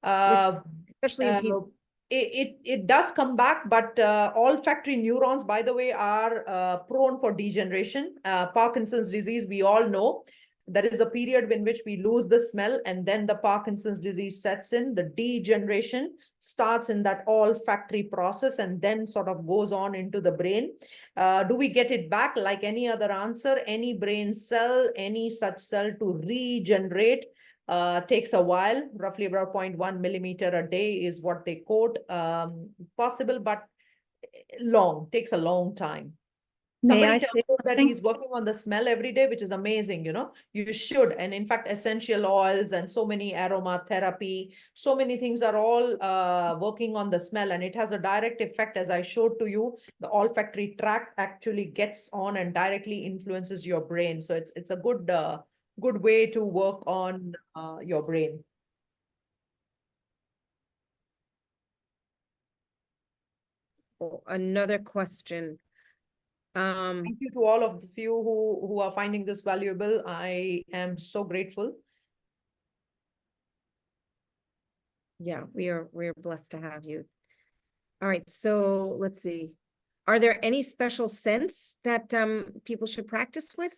Especially in people. It does come back, but olfactory neurons, by the way, are prone for degeneration. Parkinson's disease, we all know. There is a period in which we lose the smell, and then the Parkinson's disease sets in. The degeneration starts in that olfactory process and then sort of goes on into the brain. Do we get it back? Like any other answer, any brain cell, any such cell to regenerate takes a while. Roughly about 0.1 millimeter a day is what they quote. Possible, but takes a long time. Somebody tells me that he's working on the smell every day, which is amazing. You should. And in fact, essential oils and so many aromatherapy, so many things are all working on the smell, and it has a direct effect. As I showed to you, the olfactory tract actually gets on and directly influences your brain. So it's a good way to work on your brain. Oh, another question. Thank you to all of you who are finding this valuable. I am so grateful. Yeah, we're blessed to have you. All right, so let's see. Are there any special scents that people should practice with?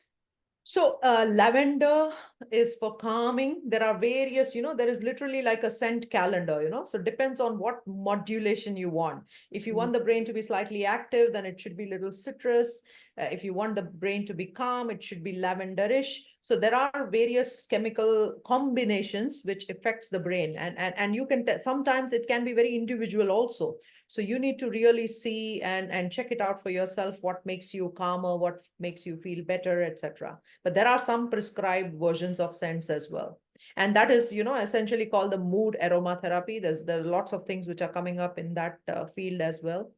So lavender is for calming. There are various, there is literally like a scent calendar, so depends on what modulation you want. If you want the brain to be slightly active, then it should be little citrus. If you want the brain to be calm, it should be lavenderish. So there are various chemical combinations which affects the brain, and you can sometimes it can be very individual also. So you need to really see and check it out for yourself, what makes you calmer, what makes you feel better, etc. But there are some prescribed versions of scents as well. And that is, essentially called the mood aromatherapy. There are lots of things which are coming up in that field as well.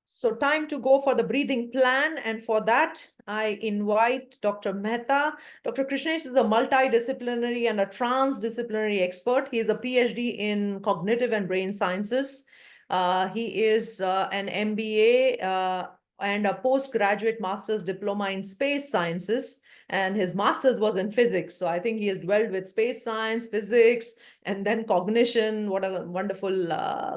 So time to go for the breathing plan. And for that, I invite Dr. Mehta. Dr. Krishnesh is a multidisciplinary and a transdisciplinary expert. He is a PhD in cognitive and brain sciences. He is an MBA and a postgraduate master's diploma in space sciences. And his master's was in physics. So I think he has dwelled with space science, physics, and then cognition. What a wonderful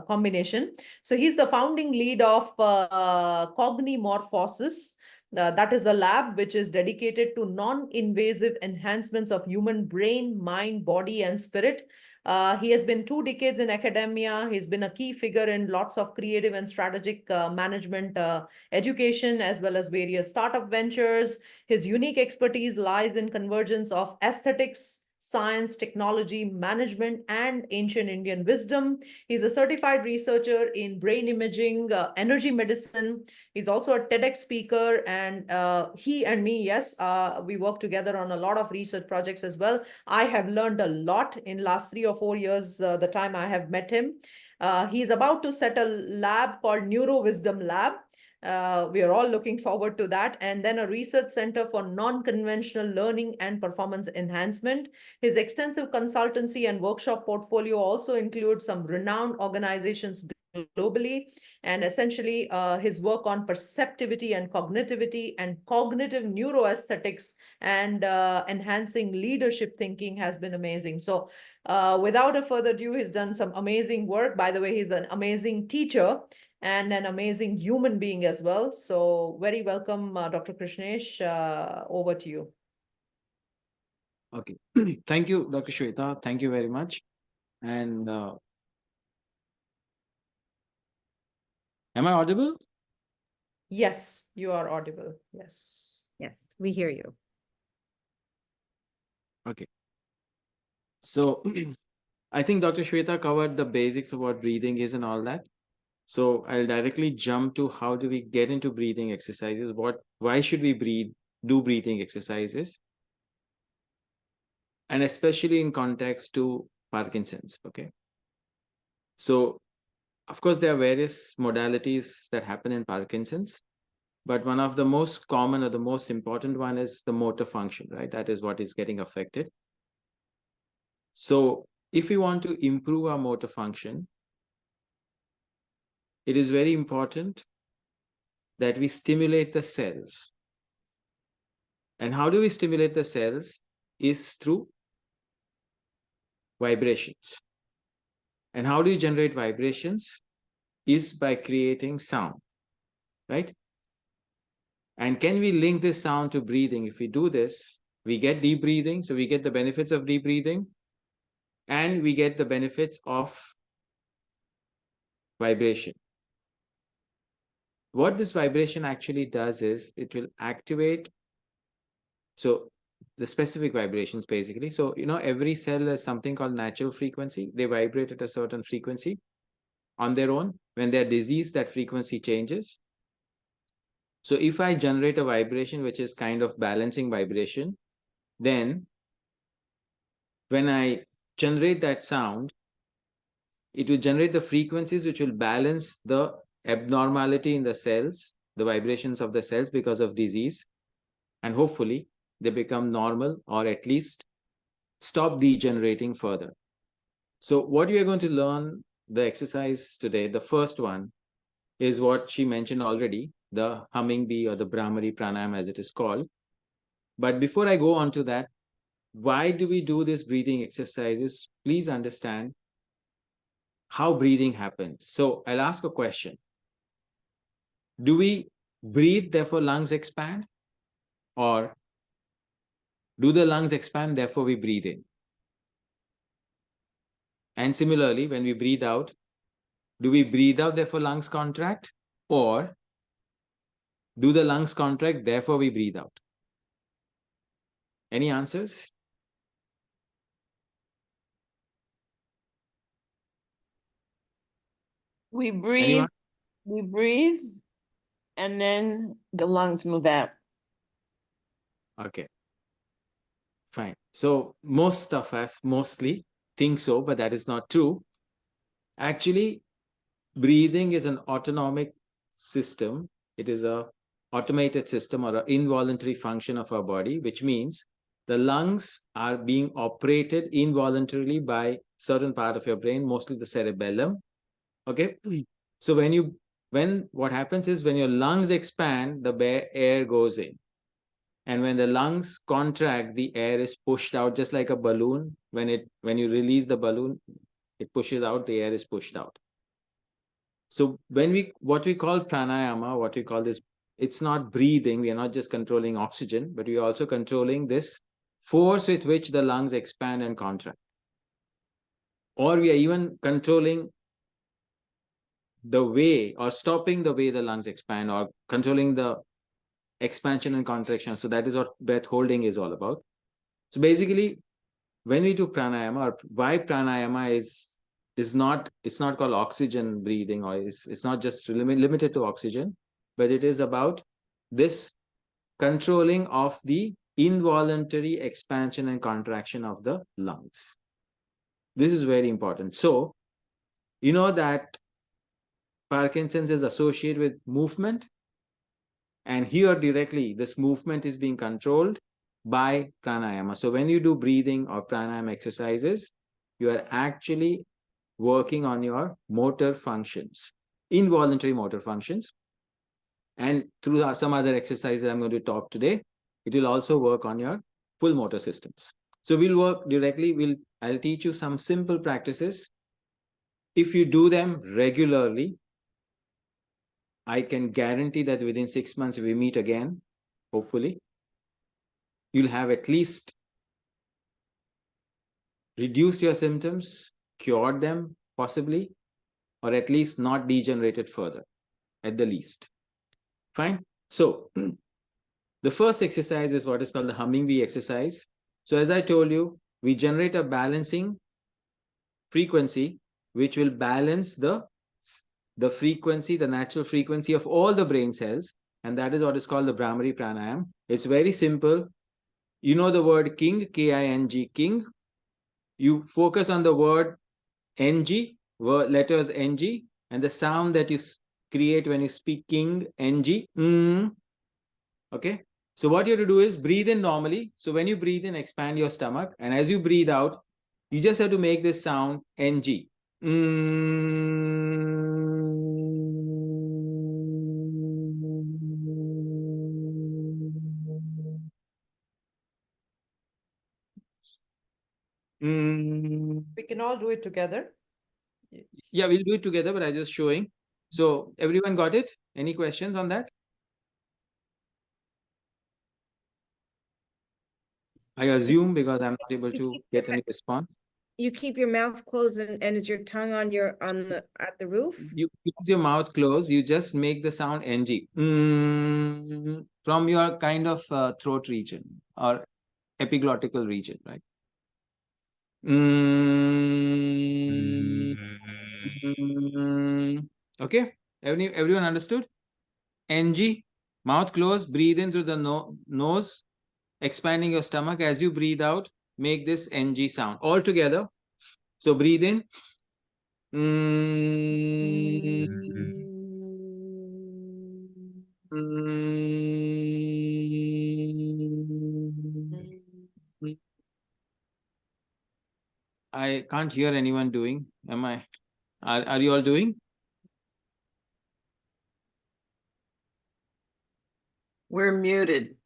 combination. So he's the founding lead of Cognimorphosis. That is a lab which is dedicated to non-invasive enhancements of human brain, mind, body, and spirit. He has been 2 decades in academia. He's been a key figure in lots of creative and strategic management education, as well as various startup ventures. His unique expertise lies in convergence of aesthetics, science, technology, management, and ancient Indian wisdom. He's a certified researcher in brain imaging, energy medicine. He's also a TEDx speaker, and he and me, yes, we work together on a lot of research projects as well. I have learned a lot in last 3 or 4 years, the time I have met him. He's about to set a lab called Neuro Wisdom Lab. We are all looking forward to that. And then a research center for non-conventional learning and performance enhancement. His extensive consultancy and workshop portfolio also includes some renowned organizations globally, and essentially his work on perceptivity and cognitivity and cognitive neuroaesthetics and enhancing leadership thinking has been amazing. So without a further ado, he's done some amazing work. By the way, he's an amazing teacher and an amazing human being as well. So very welcome, Dr. Krishnesh. Over to you. Okay. Thank you, Dr. Sweta. Thank you very much. And am I audible? Yes, you are audible. Yes. Yes, we hear you. Okay. So I think Dr. Sweta covered the basics of what breathing is and all that. So I'll directly jump to how do we get into breathing exercises? Why should we do breathing exercises? And especially in context to Parkinson's. Okay. So, of course, there are various modalities that happen in Parkinson's, but one of the most common or the most important one is the motor function, right? That is what is getting affected. So if we want to improve our motor function, it is very important that we stimulate the cells. And how do we stimulate the cells? Is through vibrations. And how do you generate vibrations? Is by creating sound, right? And can we link this sound to breathing? If we do this, we get deep breathing. So we get the benefits of deep breathing, and we get the benefits of vibration. What this vibration actually does is it will activate. So the specific vibrations basically. So, every cell has something called natural frequency. They vibrate at a certain frequency on their own. When they're diseased, that frequency changes. So if I generate a vibration, which is kind of balancing vibration, then when I generate that sound, it will generate the frequencies which will balance the abnormality in the cells, the vibrations of the cells because of disease. And hopefully they become normal, or at least stop degenerating further. So what we are going to learn, the exercise today, the first one is what she mentioned already, the humming bee or the Brahmari pranayam as it is called. But before I go on to that, why do we do these breathing exercises? Please understand how breathing happens. So I'll ask a question. do we breathe, therefore lungs expand? Or do the lungs expand, therefore we breathe in? And similarly, when we breathe out, do we breathe out, therefore lungs contract? Or do the lungs contract, therefore we breathe out? Any answers? We breathe, Anyone? and then the lungs move out. Okay, fine. So most of us mostly think so, but that is not true. Actually, breathing is an autonomic system. It is a automated system or an involuntary function of our body, which means the lungs are being operated involuntarily by certain part of your brain, mostly the cerebellum. Okay. So when what happens is when your lungs expand, the air goes in. And when the lungs contract, the air is pushed out, just like a balloon. When you release the balloon, it pushes out, the air is pushed out. So what we call pranayama, what we call this, it's not breathing. We are not just controlling oxygen, but we are also controlling this force with which the lungs expand and contract. Or we are even controlling the way or stopping the way the lungs expand or controlling the expansion and contraction. So that is what breath holding is all about. So basically, when we do pranayama, or why pranayama is not, it's not called oxygen breathing, or it's not just limited to oxygen, but it is about this controlling of the involuntary expansion and contraction of the lungs. This is very important. So, you know that Parkinson's is associated with movement, and here directly this movement is being controlled by pranayama. So when you do breathing or pranayama exercises, you are actually working on your motor functions, involuntary motor functions. And through some other exercises I'm going to talk today, it will also work on your full motor systems. So we'll work directly. I'll teach you some simple practices. If you do them regularly, I can guarantee that within 6 months, if we meet again, hopefully, you'll have at least reduced your symptoms, cured them possibly, or at least not degenerated further, at the least. Fine. So the first exercise is what is called the humming bee exercise. So as I told you, we generate a balancing frequency, which will balance the frequency, the natural frequency of all the brain cells. And that is what is called the Brahmari Pranayam. It's very simple. You know the word king, K-I-N-G, king. You focus on the word NG, letters NG, and the sound that you create when you speak king, NG. Okay. So what you have to do is breathe in normally. So when you breathe in, expand your stomach. And as you breathe out, you just have to make this sound NG. We can all do it together. Yeah, we'll do it together, but I'm just showing. So everyone got it? Any questions on that? I assume because I'm not able to get any response. You keep your mouth closed and is your tongue on at the roof? You keep your mouth closed. You just make the sound NG from your kind of throat region or epiglottical region, right? Okay, everyone understood? NG, mouth closed, breathe in through the nose, expanding your stomach. As you breathe out, make this NG sound all together. So breathe in. I can't hear anyone doing. Are you all doing? We're muted.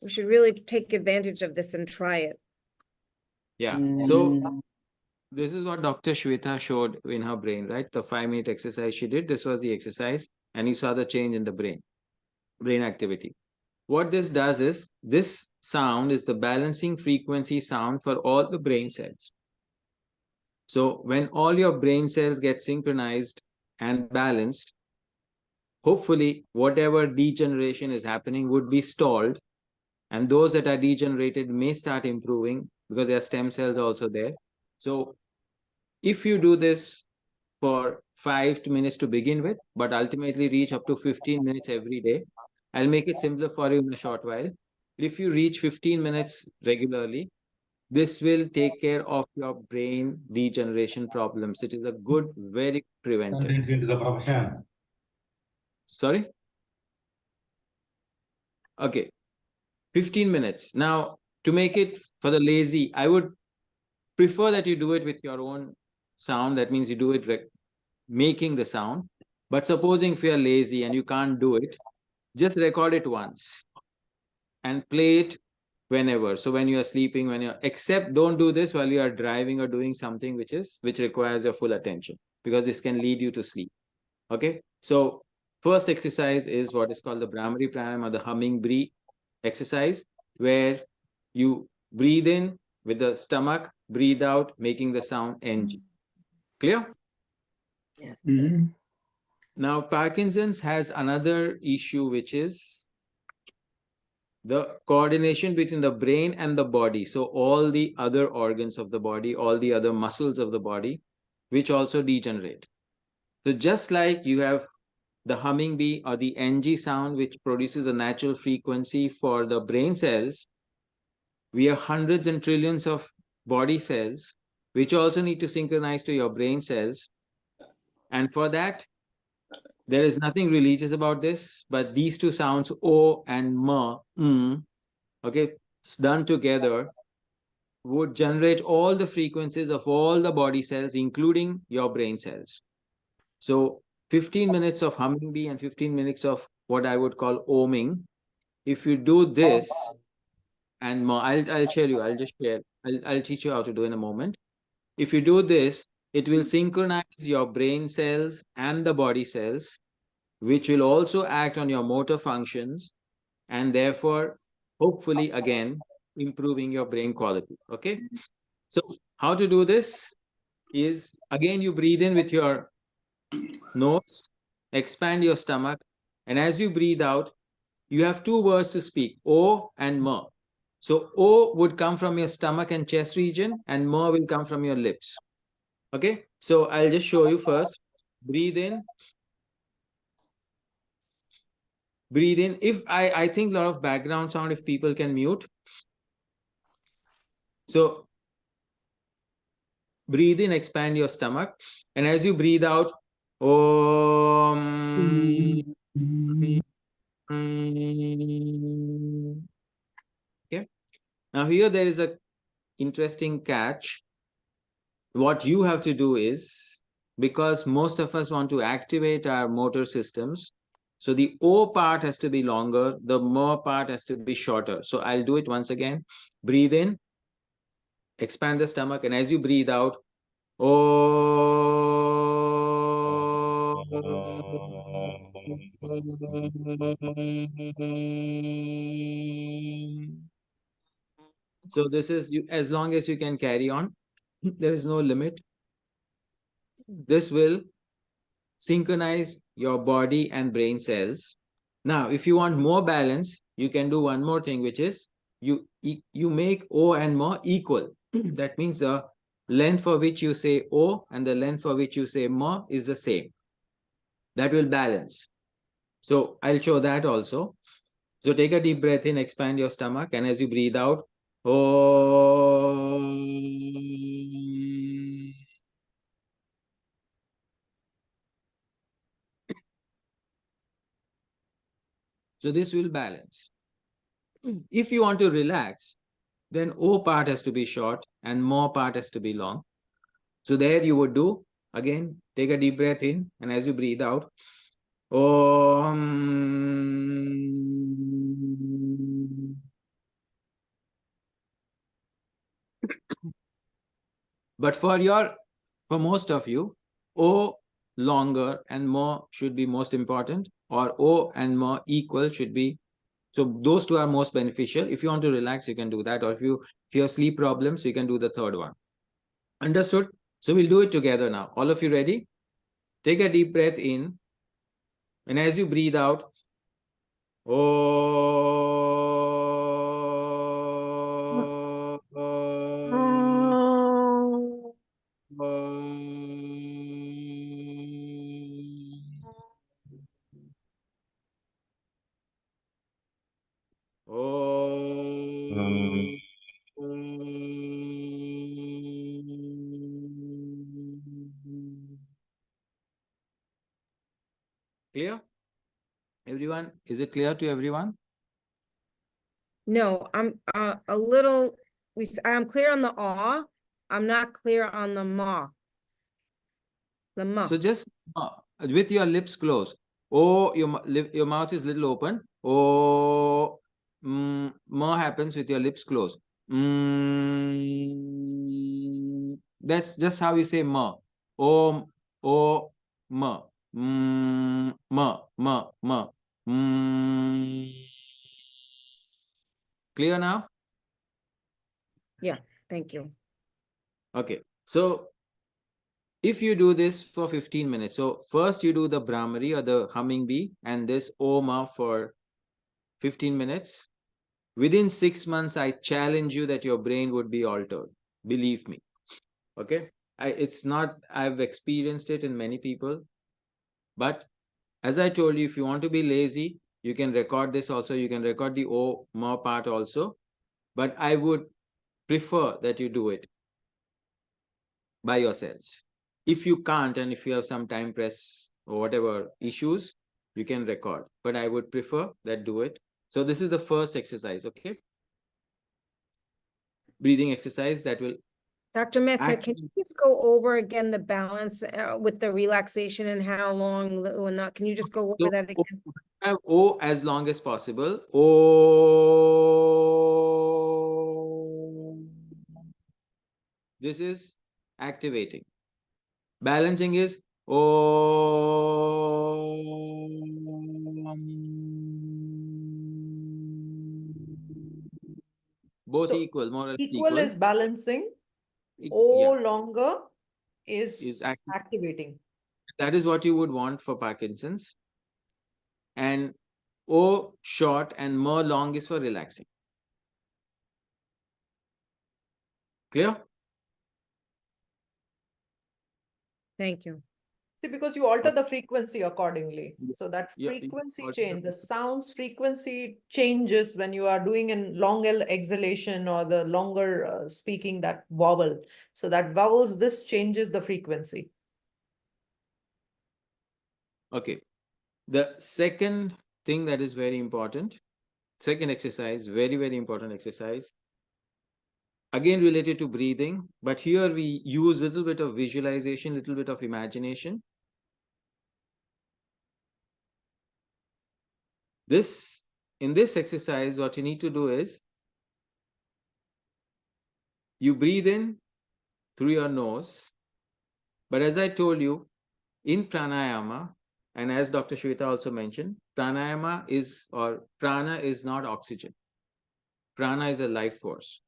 We should really take advantage of this and try it. Yeah. So this is what Dr. Sweta showed in her brain, right? The 5-minute exercise she did. This was the exercise, and you saw the change in the brain activity. What this does is, this sound is the balancing frequency sound for all the brain cells. So when all your brain cells get synchronized and balanced, hopefully whatever degeneration is happening would be stalled, and those that are degenerated may start improving because there are stem cells also there. So if you do this for 5 minutes to begin with, but ultimately reach up to 15 minutes every day, I'll make it simpler for you in a short while. If you reach 15 minutes regularly, this will take care of your brain degeneration problems. It is a good, very preventive. Contents into the profession. Sorry? Okay. 15 minutes. Now, to make it for the lazy, I would prefer that you do it with your own sound. That means you do it making the sound. But supposing if you are lazy and you can't do it, just record it once and play it whenever. So when you are sleeping, except don't do this while you are driving or doing something which requires your full attention, because this can lead you to sleep. Okay. So first exercise is what is called the Brahmari Pranayama, or the humming breathe exercise, where you breathe in with the stomach, breathe out, making the sound NG. Clear? Yes. Now, Parkinson's has another issue, which is the coordination between the brain and the body. So all the other organs of the body, all the other muscles of the body, which also degenerate. So just like you have the humming bee or the NG sound, which produces a natural frequency for the brain cells, we have hundreds and trillions of body cells, which also need to synchronize to your brain cells. And for that, there is nothing religious about this, but these two sounds, O and M, okay, done together, would generate all the frequencies of all the body cells, including your brain cells. So 15 minutes of humming bee and 15 minutes of what I would call oming. If you do this, and more, I'll share you, I'll just share, I'll teach you how to do in a moment. If you do this, it will synchronize your brain cells and the body cells, which will also act on your motor functions, and therefore, hopefully, again, improving your brain quality. Okay. So how to do this is, again, you breathe in with your nose, expand your stomach, and as you breathe out, you have two words to speak, O and M. So O would come from your stomach and chest region, and M will come from your lips. Okay, so I'll just show you first. Breathe in. Breathe in. If I think a lot of background sound, if people can mute. So breathe in, expand your stomach, and as you breathe out, Om. Okay. Now here there is a interesting catch. What you have to do is, because most of us want to activate our motor systems, so the O part has to be longer, the M part has to be shorter. So I'll do it once again. Breathe in, expand the stomach, and as you breathe out, O. So this is you, as long as you can carry on. There is no limit. This will synchronize your body and brain cells. Now, if you want more balance, you can do one more thing, which is you make O and M equal. That means the length for which you say O and the length for which you say M is the same. That will balance. So I'll show that also. So take a deep breath in, expand your stomach, and as you breathe out, Om. So this will balance. If you want to relax, then O part has to be short and Mo part has to be long. So there you would do, again, take a deep breath in, and as you breathe out, Om. But for most of you, O longer and more should be most important, or O and more equal should be. So those two are most beneficial. If you want to relax, you can do that. Or if you have sleep problems, you can do the third one. Understood? So we'll do it together now. All of you ready? Take a deep breath in. And as you breathe out, Clear? Everyone, is it clear to everyone? No, I'm a little, I'm clear on the aw. I'm not clear on the ma. The ma. So just with your lips closed. Oh, your mouth is little open. Oh, more happens with your lips closed. That's just how you say ma. Oh, oh, ma. Ma, ma, ma. Clear now? Yeah, thank you. Okay. So if you do this for 15 minutes, so first you do the Brahmari or the humming bee and this Oma for 15 minutes. Within 6 months, I challenge you that your brain would be altered. Believe me. Okay. It's not, I've experienced it in many people. But as I told you, if you want to be lazy, you can record this also. You can record the Oma part also. But I would prefer that you do it by yourselves. If you can't, and if you have some time press or whatever issues, you can record. But I would prefer that do it. So this is the first exercise, okay? Breathing exercise that will Dr. Mehta, can you just go over again the balance with the relaxation and how long or not? Can you just go over that again? Have O as long as possible. O. This is activating. Balancing is both So equal, more or less equal is balancing. Yeah. Longer is active. activating. That is what you would want for Parkinson's. And O short and more long is for relaxing. Clear? Thank you. See, because you alter the frequency accordingly. Yeah. So that Yeah, frequency alter change, the the sound's frequency changes when you are doing a long exhalation or the longer speaking that vowel. So that vowels, this changes the frequency. Okay. The second thing that is very important, second exercise, very, very important exercise, again related to breathing, but here we use a little bit of visualization, little bit of imagination. In this exercise, what you need to do is you breathe in through your nose. But as I told you, in pranayama, and as Dr. Sweta also mentioned, pranayama is, or prana is not oxygen. Prana is a life force.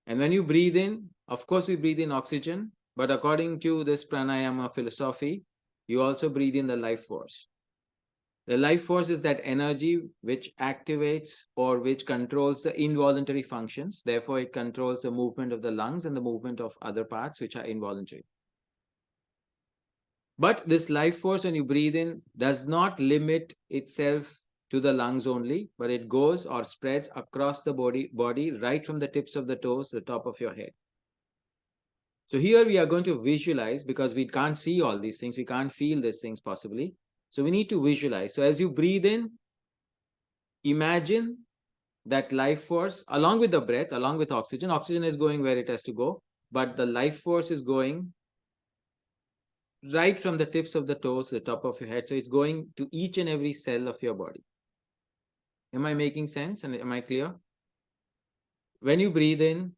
And when you breathe in, of course, we breathe in oxygen, but according to this pranayama philosophy, you also breathe in the life force. The life force is that energy which activates or which controls the involuntary functions. Therefore, it controls the movement of the lungs and the movement of other parts which are involuntary. But this life force, when you breathe in, does not limit itself to the lungs only, but it goes or spreads across the body right from the tips of the toes to the top of your head. So here we are going to visualize, because we can't see all these things, we can't feel these things possibly. So we need to visualize. So as you breathe in, imagine that life force along with the breath, along with oxygen. Oxygen is going where it has to go, but the life force is going right from the tips of the toes to the top of your head. So it's going to each and every cell of your body. Am I making sense and am I clear? When you breathe in,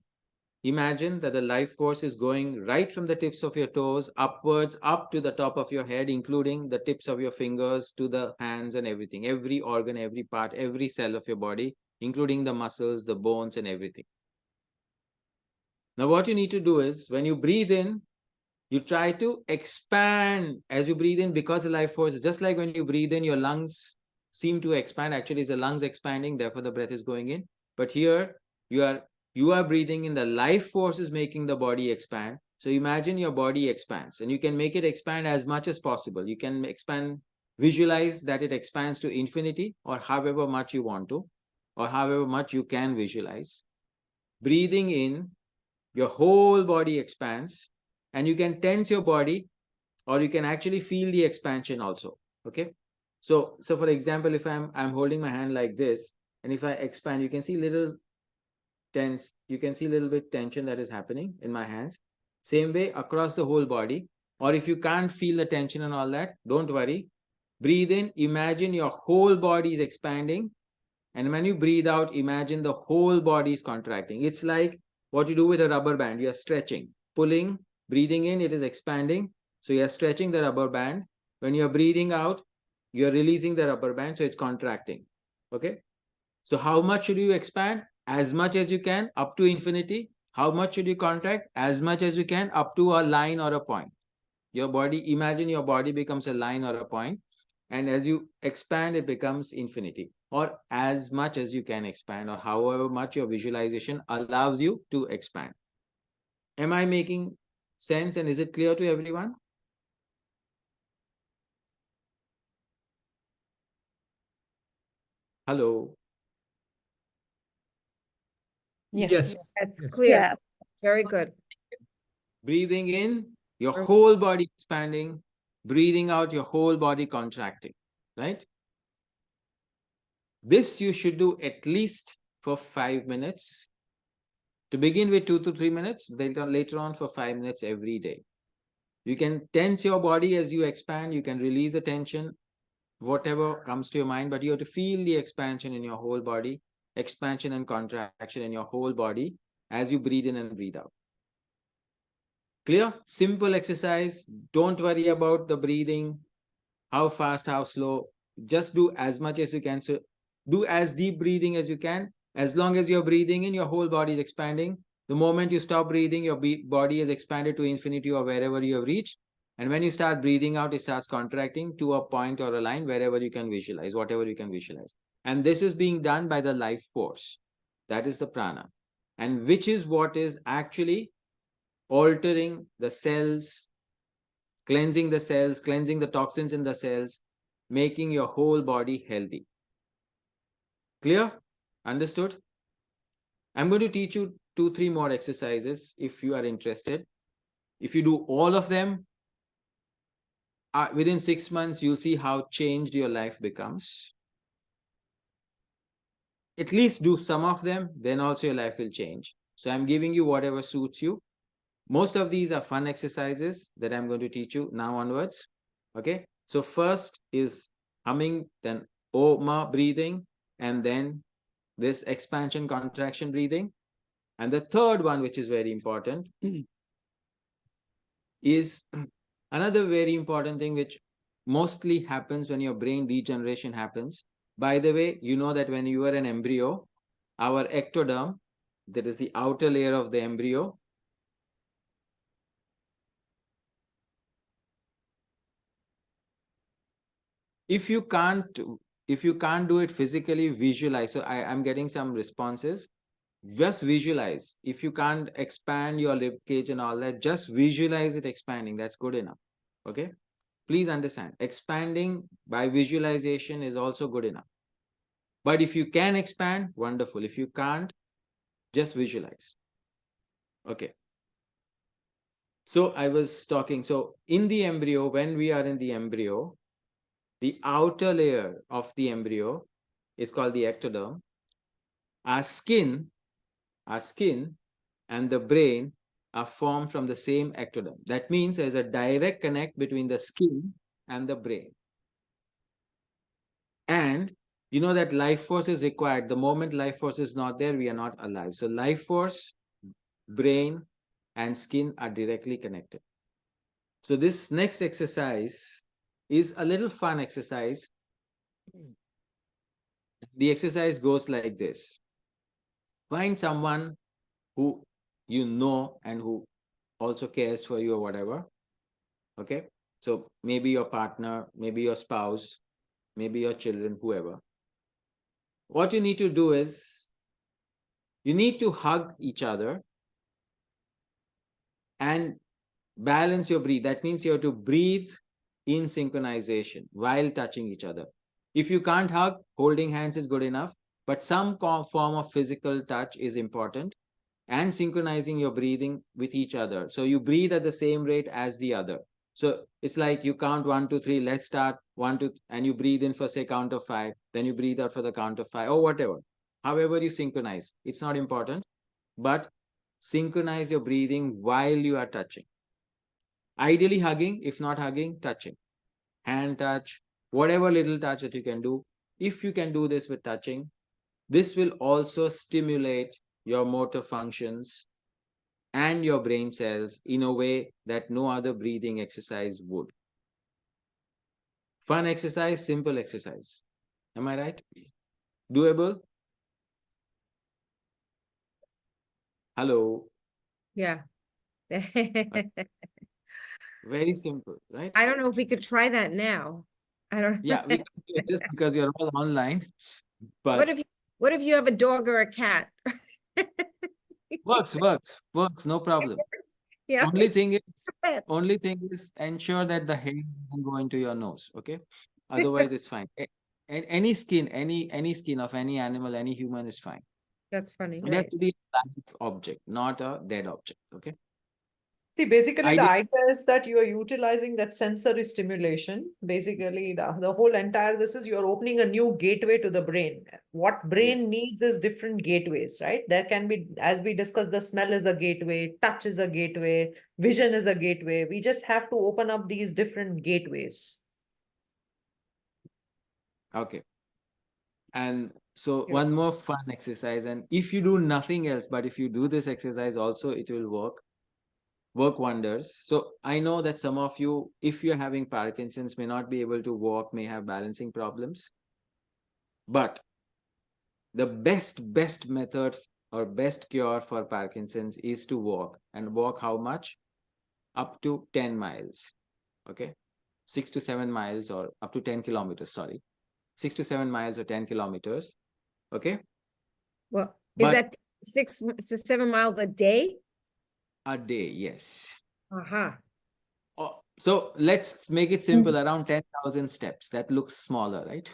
imagine that the life force is going right from the tips of your toes upwards, up to the top of your head, including the tips of your fingers to the hands and everything, every organ, every part, every cell of your body, including the muscles, the bones, and everything. Now, what you need to do is when you breathe in, you try to expand as you breathe in, because the life force, just like when you breathe in, your lungs seem to expand. Actually, it's the lungs expanding, therefore the breath is going in. But here you are breathing in, the life force is making the body expand. So imagine your body expands, and you can make it expand as much as possible. You can expand, visualize that it expands to infinity, or however much you want to, or however much you can visualize. Breathing in, your whole body expands, and you can tense your body, or you can actually feel the expansion also. Okay. So for example, if I'm holding my hand like this, and if I expand, you can see little tense, you can see a little bit tension that is happening in my hands. Same way across the whole body. Or if you can't feel the tension and all that, don't worry. Breathe in, imagine your whole body is expanding. And when you breathe out, imagine the whole body is contracting. It's like what you do with a rubber band. You're stretching, pulling, breathing in, it is expanding. So you're stretching the rubber band. When you're breathing out, you're releasing the rubber band, so it's contracting. Okay. So how much should you expand? As much as you can, up to infinity. How much should you contract? As much as you can, up to a line or a point. Your body, imagine your body becomes a line or a point. And as you expand, it becomes infinity, or as much as you can expand, or however much your visualization allows you to expand. Am I making sense, and is it clear to everyone? Hello. Yes. That's clear. Yeah. Very good. Breathing in, your whole body expanding. Breathing out, your whole body contracting, right? This you should do at least for 5 minutes. To begin with 2 to 3 minutes, later on for 5 minutes every day. You can tense your body as you expand. You can release the tension, whatever comes to your mind, but you have to feel the expansion in your whole body, expansion and contraction in your whole body as you breathe in and breathe out. Clear? Simple exercise. Don't worry about the breathing, how fast, how slow. Just do as much as you can. So do as deep breathing as you can. As long as you're breathing in, your whole body is expanding. The moment you stop breathing, your body is expanded to infinity or wherever you have reached. And when you start breathing out, it starts contracting to a point or a line wherever you can visualize, whatever you can visualize. And this is being done by the life force. That is the prana. And which is what is actually altering the cells, cleansing the toxins in the cells, making your whole body healthy. Clear? Understood? I'm going to teach you 2-3 more exercises if you are interested. If you do all of them, within 6 months, you'll see how changed your life becomes. At least do some of them, then also your life will change. So I'm giving you whatever suits you. Most of these are fun exercises that I'm going to teach you now onwards. Okay. So first is humming, then Oma breathing, and then this expansion contraction breathing. And the third one, which is very important, is another very important thing which mostly happens when your brain degeneration happens. By the way, you know that when you were an embryo, our ectoderm, that is the outer layer of the embryo, if you can't do it physically, visualize. So I'm getting some responses. Just visualize. If you can't expand your rib cage and all that, just visualize it expanding. That's good enough. Okay. Please understand, expanding by visualization is also good enough. But if you can expand, wonderful. If you can't, just visualize. Okay. So I was talking. So in the embryo, when we are in the embryo, the outer layer of the embryo is called the ectoderm. Our skin and the brain are formed from the same ectoderm. That means there's a direct connect between the skin and the brain. And you know that life force is required. The moment life force is not there, we are not alive. So life force brain, and skin are directly connected. So this next exercise is a little fun exercise. The exercise goes like this. Find someone who you know and who also cares for you or whatever. Okay. So maybe your partner, maybe your spouse, maybe your children, whoever. What you need to do is you need to hug each other and balance your breath. That means you have to breathe in synchronization while touching each other. If you can't hug, holding hands is good enough, but some form of physical touch is important, and synchronizing your breathing with each other. So you breathe at the same rate as the other. So it's like you count 1, 2, 3, let's start 1, 2, and you breathe in for say count of 5, then you breathe out for the count of 5 or whatever. However you synchronize, it's not important, but synchronize your breathing while you are touching. Ideally hugging, if not hugging, touching. Hand touch, whatever little touch that you can do. If you can do this with touching, this will also stimulate your motor functions and your brain cells in a way that no other breathing exercise would. Fun exercise, simple exercise. Am I right? Doable? Hello. Yeah. Very simple, right? I don't know if we could try that now. I don't. Yeah, we can do this because you're all online. But what if you have a dog or a cat? works, no problem. Yeah. Only thing is ensure that the hair doesn't go into your nose. Okay, otherwise it's fine. Any skin, any skin of any animal, any human is fine. That's funny. It has to be a live object, not a dead object. Okay. See, basically, the Idea- idea is that you are utilizing that sensory stimulation. Basically, the whole entire this is you're opening a new gateway to the brain. What brain Yes. needs is different gateways, right? There can be, as we discussed, the smell is a gateway, touch is a gateway, vision is a gateway. We just have to open up these different gateways. Okay. And so Yeah. one more fun exercise, and if you do nothing else, but if you do this exercise also, it will work wonders. So I know that some of you, if you're having Parkinson's, may not be able to walk, may have balancing problems. But the best method or best cure for Parkinson's is to walk. And walk how much? Up to 10 miles. Okay. 6 to 7 miles or up to 10 kilometers, sorry. 6 to 7 miles or 10 kilometers. Okay. Well, But- is that 6 to 7 miles a day? A day, yes. Uh-huh. Oh, so let's make it simple, around 10,000 steps. That looks smaller, right?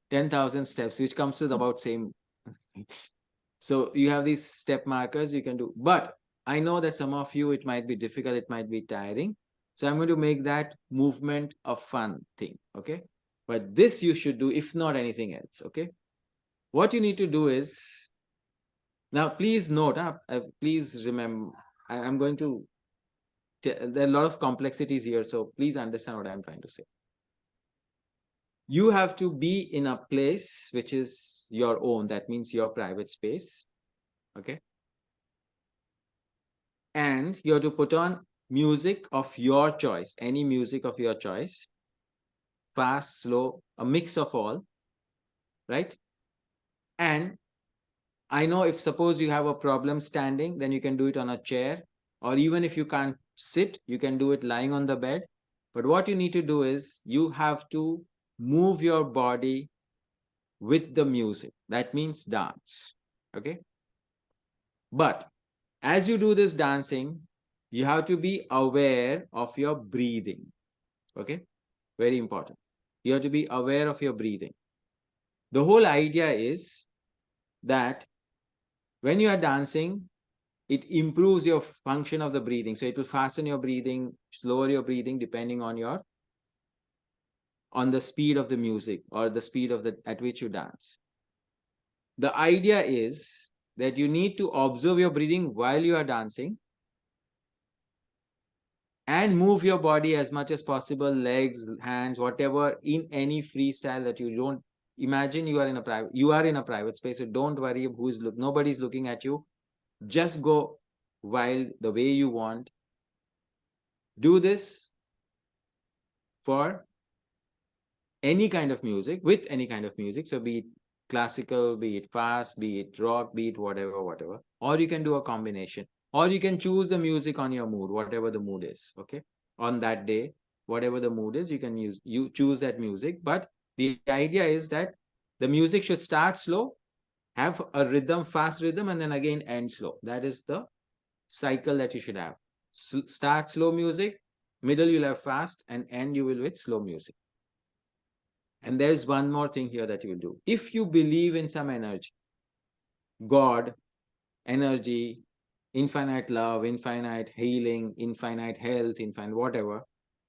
10,000 steps, which comes to about same. So you have these step markers you can do. But I know that some of you, it might be difficult, it might be tiring. So I'm going to make that movement a fun thing, okay? But this you should do, if not anything else, okay? What you need to do is, now please note, please remember, I'm going to, there are a lot of complexities here, so please understand what I'm trying to say. You have to be in a place which is your own, that means your private space, okay? And you have to put on music of your choice, any music of your choice, fast, slow, a mix of all, right? And I know if suppose you have a problem standing, then you can do it on a chair, or even if you can't sit, you can do it lying on the bed. But what you need to do is you have to move your body with the music. That means dance, okay? But as you do this dancing, you have to be aware of your breathing, okay? Very important. You have to be aware of your breathing. The whole idea is that when you are dancing, it improves your function of the breathing. So it will fasten your breathing, slower your breathing, depending on the speed of the music or the speed of at which you dance. The idea is that you need to observe your breathing while you are dancing and move your body as much as possible, legs, hands, whatever, in any freestyle that you don't imagine. You are in a private space, so don't worry nobody's looking at you. Just go while the way you want. Do this for any kind of music, with any kind of music. So be it classical, be it fast, be it rock, be it whatever, whatever. Or you can do a combination. Or you can choose the music on your mood, whatever the mood is. Okay. On that day, whatever the mood is, you choose that music. But the idea is that the music should start slow, have a rhythm, fast rhythm, and then again end slow. That is the cycle that you should have. Start slow music, middle you'll have fast, and end you will with slow music. And there's one more thing here that you will do. If you believe in some energy, God, energy, infinite love, infinite healing, infinite health, infinite whatever.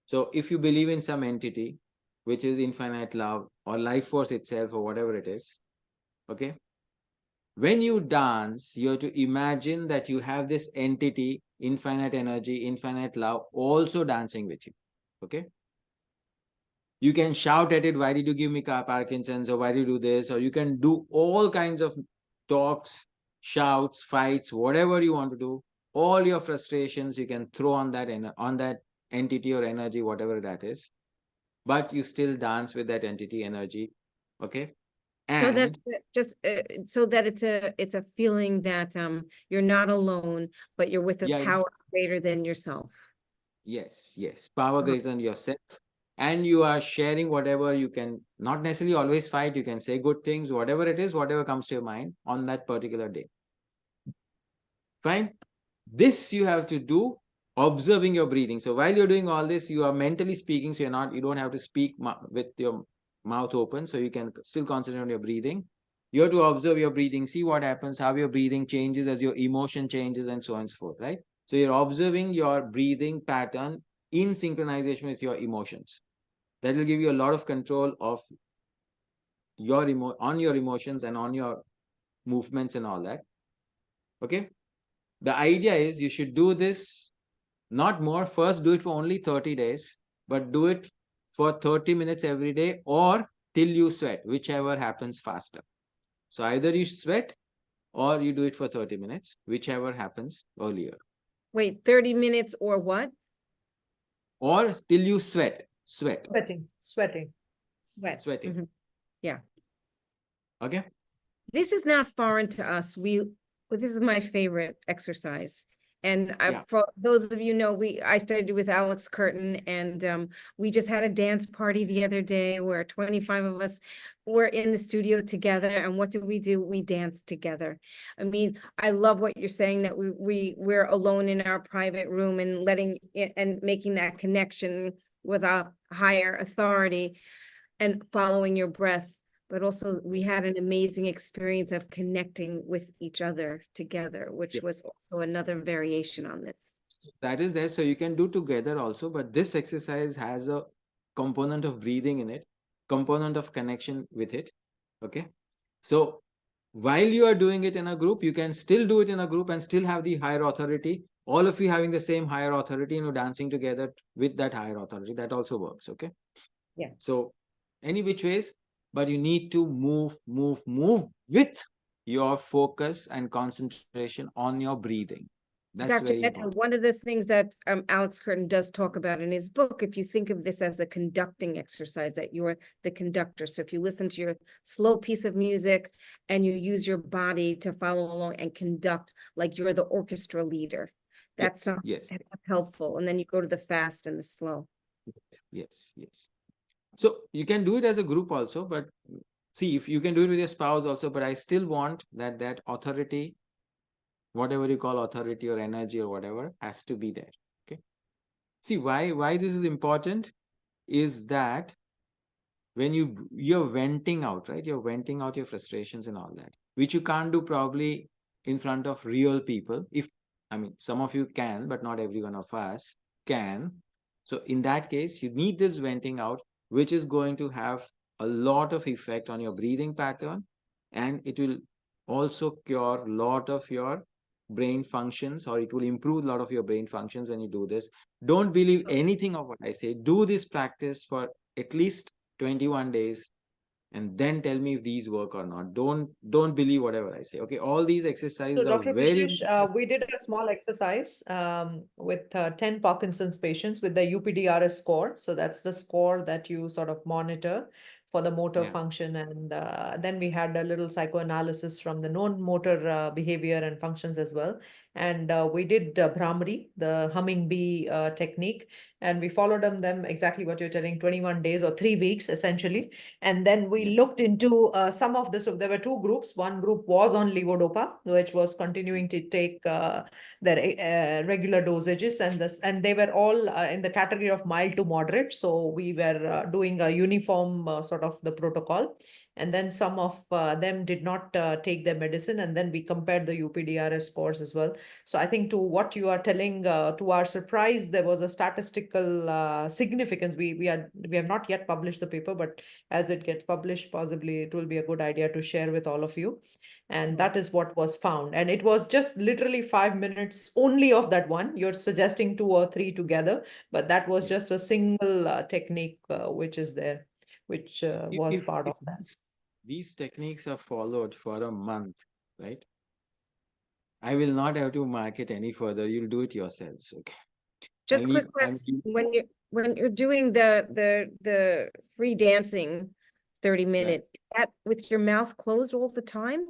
So if you believe in some entity, which is infinite love or life force itself or whatever it is, okay? When you dance, you have to imagine that you have this entity, infinite energy, infinite love, also dancing with you, okay? You can shout at it, why did you give me Parkinsons, or why did you do this? Or you can do all kinds of talks, shouts, fights, whatever you want to do. All your frustrations you can throw on that entity or energy, whatever that is. But you still dance with that entity energy, okay? So that And just so that it's a feeling that you're not alone, but you're with a yeah, power greater than yourself. yes, power greater than yourself. And you are sharing whatever you can, not necessarily always fight, you can say good things, whatever it is, whatever comes to your mind on that particular day. Fine. This you have to do observing your breathing. So while you're doing all this, you are mentally speaking, so you don't have to speak with your mouth open, so you can still concentrate on your breathing. You have to observe your breathing, see what happens, how your breathing changes as your emotion changes, and so on and so forth, right? So you're observing your breathing pattern in synchronization with your emotions. That will give you a lot of control of your on your emotions and on your movements and all that. Okay. The idea is you should do this, not more. First, do it for only 30 days, but do it for 30 minutes every day or till you sweat, whichever happens faster. So either you sweat or you do it for 30 minutes, whichever happens earlier. Wait, 30 minutes or what? Or till you sweat. Sweating. Sweating. Sweating. Yeah. Okay. This is not foreign to us. This is my favorite exercise. And for those of you know, I studied with Alex Curtin, and we just had a dance party the other day where 25 of us were in the studio together. And what did we do? We danced together. I mean, I love what you're saying, that we're alone in our private room and making that connection with a higher authority and following your breath. But also we had an amazing experience of connecting with each other together, which was also another variation on this. That is there. So you can do together also, but this exercise has a component of breathing in it, component of connection with it. Okay. So while you are doing it in a group, you can still do it in a group and still have the higher authority. All of you having the same higher authority, dancing together with that higher authority. That also works. Okay. Yeah. So any which ways, but you need to move with your focus and concentration on your breathing. That's Dr. very Mehta, important. one of the things that Alex Curtin does talk about in his book, if you think of this as a conducting exercise, that you're the conductor. So if you listen to your slow piece of music and you use your body to follow along and conduct, like you're the orchestra leader, that's helpful. And then you go to the fast and the slow. Yes. So you can do it as a group also, but see, if you can do it with your spouse also, but I still want that authority, whatever you call authority or energy or whatever, has to be there. Okay. See, why this is important is that when you're venting out, right? You're venting out your frustrations and all that, which you can't do probably in front of real people. Some of you can, but not every one of us can. So in that case, you need this venting out, which is going to have a lot of effect on your breathing pattern, and it will also cure a lot of your brain functions, or it will improve a lot of your brain functions when you do this. Don't believe anything of what I say. Do this practice for at least 21 days and then tell me if these work or not. Don't believe whatever I say. Okay, all these So, exercises are Dr. very Krishnesh, we did a small exercise with 10 Parkinson's patients with the UPDRS score. So that's the score that you sort of monitor for the motor Yeah. function. And then we had a little psychoanalysis from the non-motor behavior and functions as well. And we did Brahmari, the humming bee technique. And we followed them exactly what you're telling, 21 days or 3 weeks, essentially. And then we Yeah. looked into some of this. So there were two groups. One group was on levodopa, which was continuing to take their regular dosages, and they were all in the category of mild to moderate. So we were doing a uniform sort of the protocol. And then some of them did not take their medicine, and then we compared the UPDRS scores as well. So I think to what you are telling, to our surprise, there was a statistical significance. We have not yet published the paper, but as it gets published, possibly it will be a good idea to share with all of you. And that is what was found. And it was just literally 5 minutes only of that one. You're suggesting 2 or 3 together, but that was just a single technique which is there, which was part of that. These techniques are followed for a month, right? I will not have to market any further. You'll do it yourselves. Okay. Just a quick question. When you're doing the free dancing 30-minute, that with your mouth closed all the time?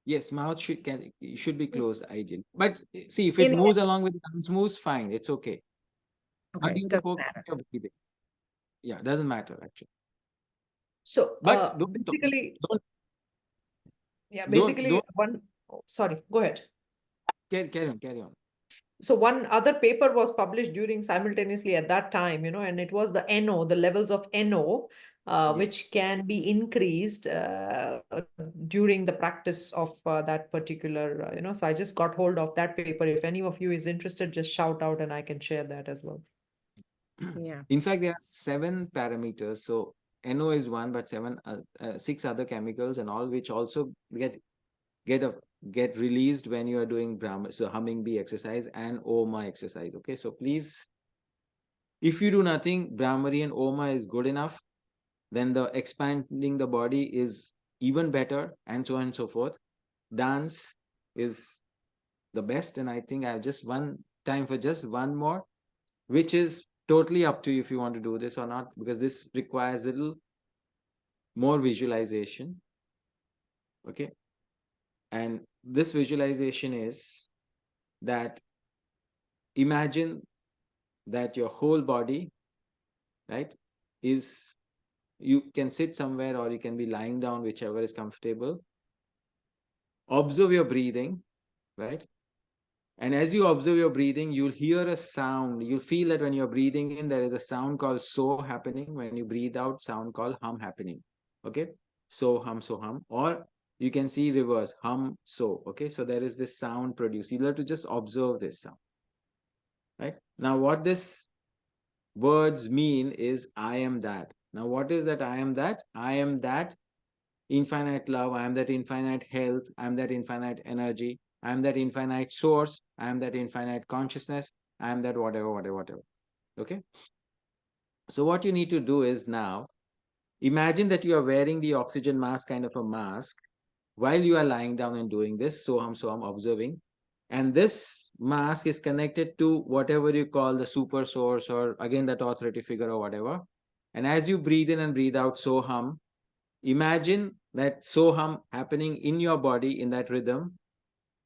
Yes, mouth should be closed, ideally. But see, if it moves along with the tongue moves, fine. It's okay. But Okay, you doesn't focus matter. on your breathing. Yeah, doesn't matter actually. So But basically, don't basically don't one, sorry, go ahead. carry on. So one other paper was published during simultaneously at that time, and it was the NO, the levels of NO, which can be increased during the practice of that particular, so I just got hold of that paper. If any of you is interested, just shout out and I can share that as well. Yeah. In fact, there are 7 parameters. So NO is one, but 6 other chemicals and all, which also get released when you are doing humming bee exercise and Oma exercise. Okay, so please, if you do nothing, Brahmari and Oma is good enough. Then the expanding the body is even better, and so on and so forth. Dance is the best, and I think I have just time for just one more, which is totally up to you if you want to do this or not, because this requires a little more visualization. Okay. And this visualization is that imagine that your whole body, right, is, you can sit somewhere or you can be lying down, whichever is comfortable. Observe your breathing, right? And as you observe your breathing, you'll hear a sound. You'll feel that when you're breathing in, there is a sound called so happening. When you breathe out, sound called hum happening. Okay? So hum. Or you can see reverse, hum, so. Okay? So there is this sound produced. You'll have to just observe this sound. Right? Now, what this words mean is I am that. Now, what is that I am that? I am that infinite love. I am that infinite health. I am that infinite energy. I am that infinite source. I am that infinite consciousness. I am that whatever. Okay. So what you need to do is now, imagine that you are wearing the oxygen mask, kind of a mask, while you are lying down and doing this. So I'm observing. And this mask is connected to whatever you call the super source, or again, that authority figure or whatever. And as you breathe in and breathe out, so hum, imagine that soham happening in your body in that rhythm,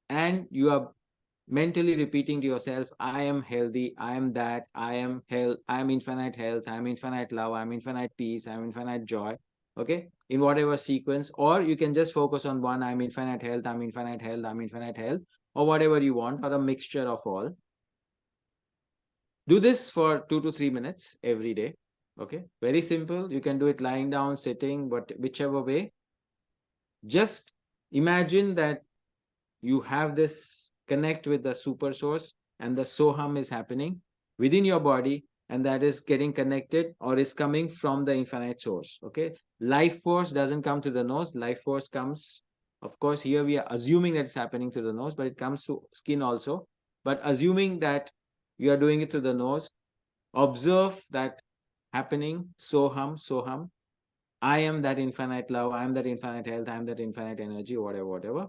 and you are mentally repeating to yourself, I am healthy, I am that, I am health, I am infinite health, I am infinite love, I am infinite peace, I am infinite joy. Okay, in whatever sequence, or you can just focus on one, I'm infinite health, I'm infinite health, I'm infinite health, or whatever you want, or a mixture of all. Do this for 2 to 3 minutes every day. Okay, very simple. You can do it lying down, sitting, but whichever way. Just imagine that you have this connect with the super source, and the soham is happening within your body, and that is getting connected or is coming from the infinite source. Okay, life force doesn't come to the nose. Life force comes, of course, here we are assuming that it's happening to the nose, but it comes to skin also. But assuming that you are doing it to the nose, observe that happening, soham. I am that infinite love, I am that infinite health, I am that infinite energy, whatever, whatever.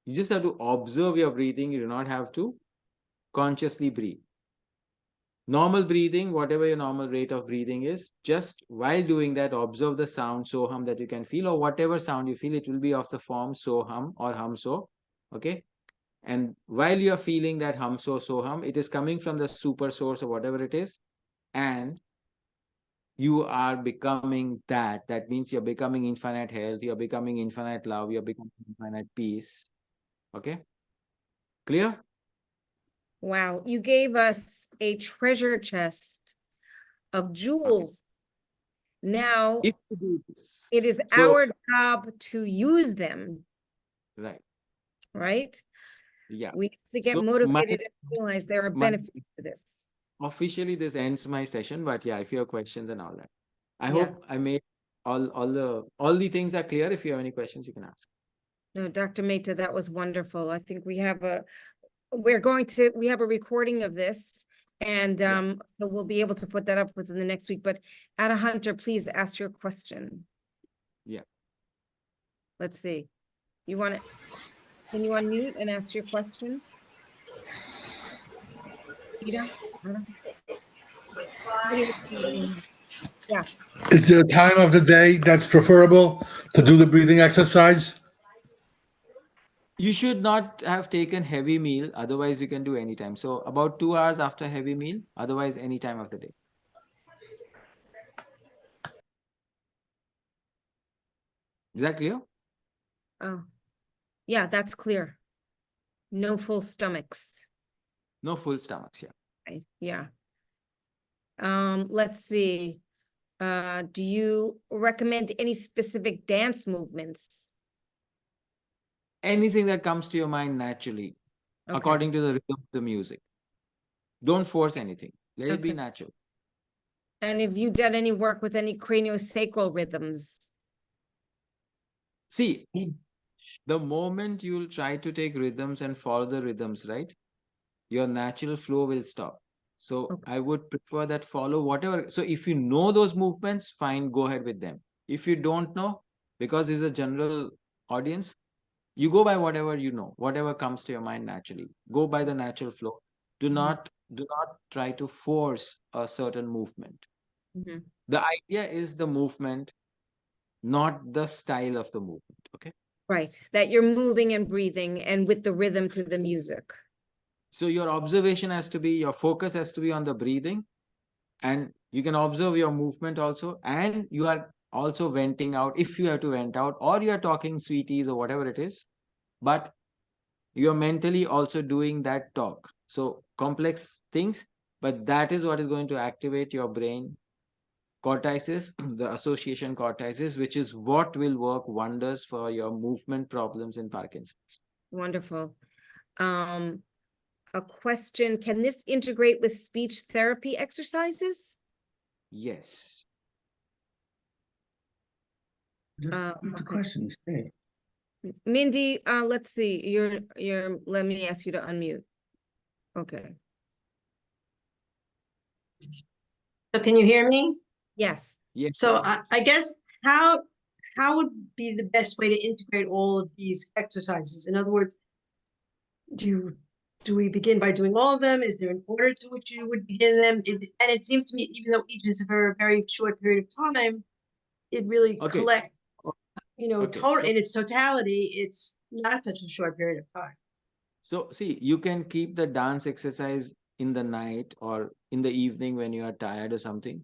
You just have to observe your breathing. You do not have to consciously breathe. Normal breathing, whatever your normal rate of breathing is, just while doing that, observe the sound soham that you can feel, or whatever sound you feel, it will be of the form soham or hum so. Okay. And while you are feeling that hum so soham, it is coming from the super source or whatever it is. And you are becoming that. That means you're becoming infinite health, you're becoming infinite love, you're becoming infinite peace. Okay. Clear? Wow, you gave us a treasure chest of jewels. Now If you do this. it is So, our job to use them, right. right? Yeah. We have to get So motivated and realize there are my- benefits to this. officially this ends my session, but yeah, if you have questions and all that. I Yeah. hope I made all the things are clear. If you have any questions, you can ask. No, Dr. Mehta, that was wonderful. I think we have a recording of this, and Yeah. so we'll be able to put that up within the next week. But Ada Hunter, please ask your question. Yeah. Let's see. Can you unmute and ask your question? Ida? Ada? Yeah. Is there a time of the day that's preferable to do the breathing exercise? You should not have taken heavy meal. Otherwise, you can do anytime. So about 2 hours after heavy meal. Otherwise, any time of the day. Is that clear? Oh, yeah, that's clear. No full stomachs. No full stomachs. Yeah. Right, yeah. Let's see. Do you recommend any specific dance movements? Anything that comes to your mind naturally, Okay. according to the rhythm of the music. Don't force anything. Let it be Okay. natural. And have you done any work with any craniosacral rhythms? See, the moment you'll try to take rhythms and follow the rhythms, right? Your natural flow will stop. So Okay. I would prefer that follow whatever. So if you know those movements, fine, go ahead with them. If you don't know, because it's a general audience, you go by whatever you know, whatever comes to your mind naturally. Go by the natural flow. Do not try to force a certain movement. Mhm. The idea is the movement, not the style of the movement. Okay. Right, that you're moving and breathing and with the rhythm to the music. So your observation has to be, your focus has to be on the breathing, and you can observe your movement also, and you are also venting out if you have to vent out, or you are talking sweeties or whatever it is, but you are mentally also doing that talk. So complex things, but that is what is going to activate your brain cortices, the association cortices, which is what will work wonders for your movement problems in Parkinson's. Wonderful. A question, can this integrate with speech therapy exercises? Yes. Just the Okay. question stay. Mindy, let's see, let me ask you to unmute. Okay, So can you hear me? yes. Yes. So I guess how would be the best way to integrate all of these exercises? In other words, do we begin by doing all of them? Is there an order to which you would begin them? And it seems to me, even though each is for a very short period of time, it really Okay. collect, Okay, total so- in its totality, it's not such a short period of time. So see, you can keep the dance exercise in the night or in the evening when you are tired or something.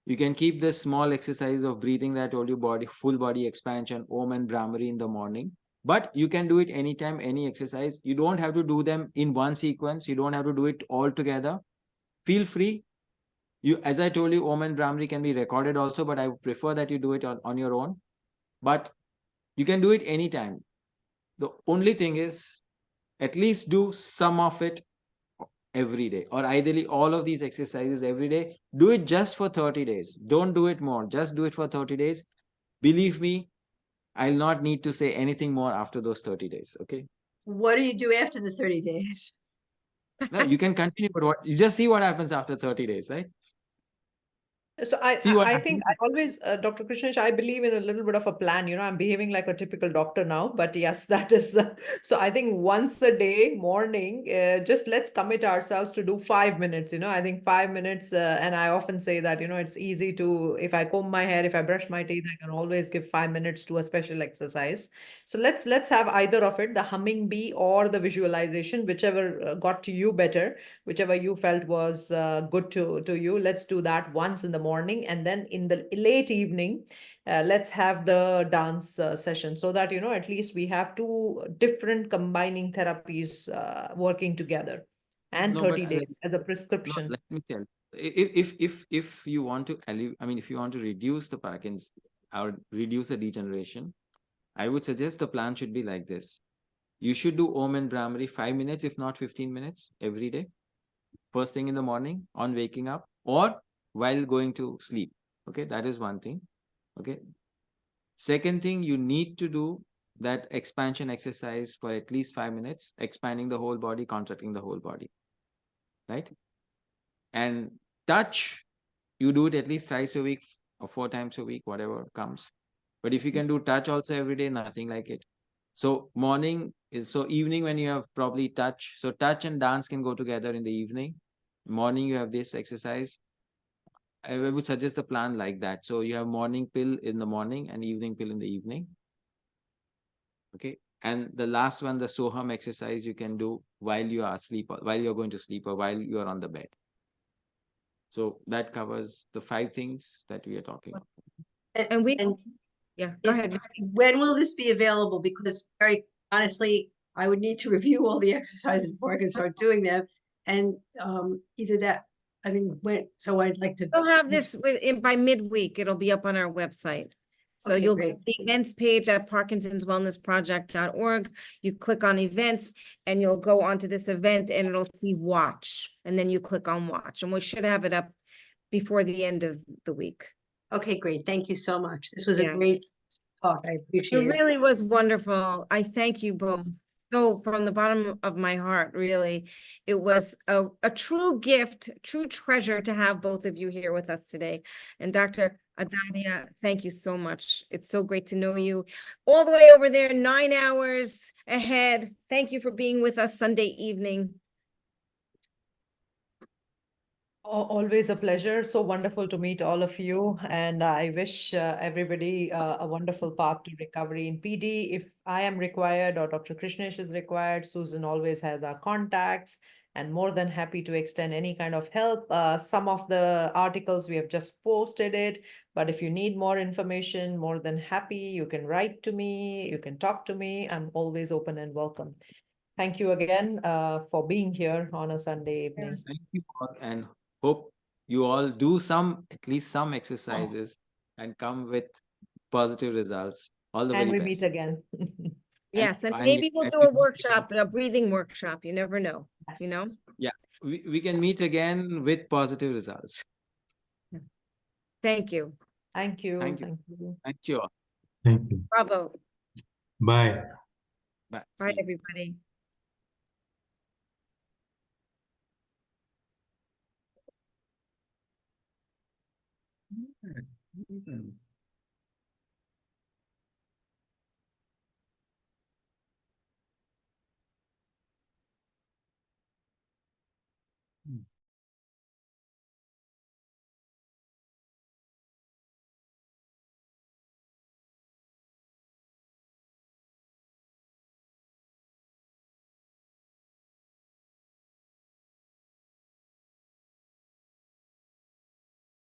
You can keep this small exercise of breathing that I told you, full body expansion, Om and Brahmari in the morning. But you can do it anytime, any exercise. You don't have to do them in one sequence. You don't have to do it all together. Feel free. As I told you, Om and Brahmari can be recorded also, but I would prefer that you do it on your own. But you can do it anytime. The only thing is, at least do some of it every day, or ideally all of these exercises every day. Do it just for 30 days. Don't do it more. Just do it for 30 days. Believe me, I'll not need to say anything more after those 30 days. Okay. What do you do after the 30 days? No, you can continue, but you just see what happens after 30 days, right? So See what I think happens. I always, Dr. Krishnesh, I believe in a little bit of a plan. I'm behaving like a typical doctor now, but yes, that is. So I think once a day, morning, just let's commit ourselves to do 5 minutes. I think 5 minutes, and I often say that, it's easy to, if I comb my hair, if I brush my teeth, I can always give 5 minutes to a special exercise. So let's have either of it, the humming bee or the visualization, whichever got to you better, whichever you felt was good to you. Let's do that once in the morning, and then in the late evening, let's have the dance session, so that at least we have two different combining therapies working together, and No, but 30 days as a no, prescription. let me tell. If you want to, if you want to reduce the Parkinson's or reduce the degeneration, I would suggest the plan should be like this. You should do Om and Brahmari 5 minutes, if not 15 minutes every day. First thing in the morning, on waking up, or while going to sleep. Okay, that is one thing. Okay. Second thing, you need to do that expansion exercise for at least 5 minutes, expanding the whole body, contracting the whole body. Right? And touch, you do it at least thrice a week or 4 times a week, whatever comes. But if you can do touch also every day, nothing like it. So morning is, so evening when you have probably touch. So touch and dance can go together in the evening. Morning you have this exercise. I would suggest the plan like that. So you have morning pill in the morning and evening pill in the evening. Okay. And the last one, the Soham exercise, you can do while you are asleep, or while you're going to sleep, or while you are on the bed. So that covers the 5 things that we are talking about. And we, And yeah, go is, ahead. when will this be available? Because very honestly, I would need to review all the exercises before I can start doing them. And either that, I mean, so I'd like to. We'll have this by midweek. It'll be up on our website. So Okay, you'll great. go to the events page at parkinsonswellnessproject.org. You click on events and you'll go onto this event and it'll see watch. And then you click on watch, and we should have it up before the end of the week. Okay, great. Thank you so much. This was a Yeah. great talk. I It appreciate it. really was wonderful. I thank you both so from the bottom of my heart, really. It was a true gift, true treasure to have both of you here with us today. And Dr. Adatia, thank you so much. It's so great to know you all the way over there, 9 hours ahead. Thank you for being with us Sunday evening. Always a pleasure. So wonderful to meet all of you. And I wish everybody a wonderful path to recovery in PD. If I am required or Dr. Krishnesh is required, Susan always has our contacts, and more than happy to extend any kind of help. Some of the articles we have just posted it, but if you need more information, more than happy, you can write to me, you can talk to me. I'm always open and welcome. Thank you again for being here on a Sunday evening. Thank you all, and hope you all do at least some exercises and come with positive results. All the And very we meet best. again. Yes, and and- maybe we'll and do a workshop, a breathing workshop. You never know, you know? Yeah, we can meet again with positive results. Thank you. Thank you. Thank you. Thank you. Thank you all. Thank you. Bravo. Bye. Bye. Bye, See you. everybody.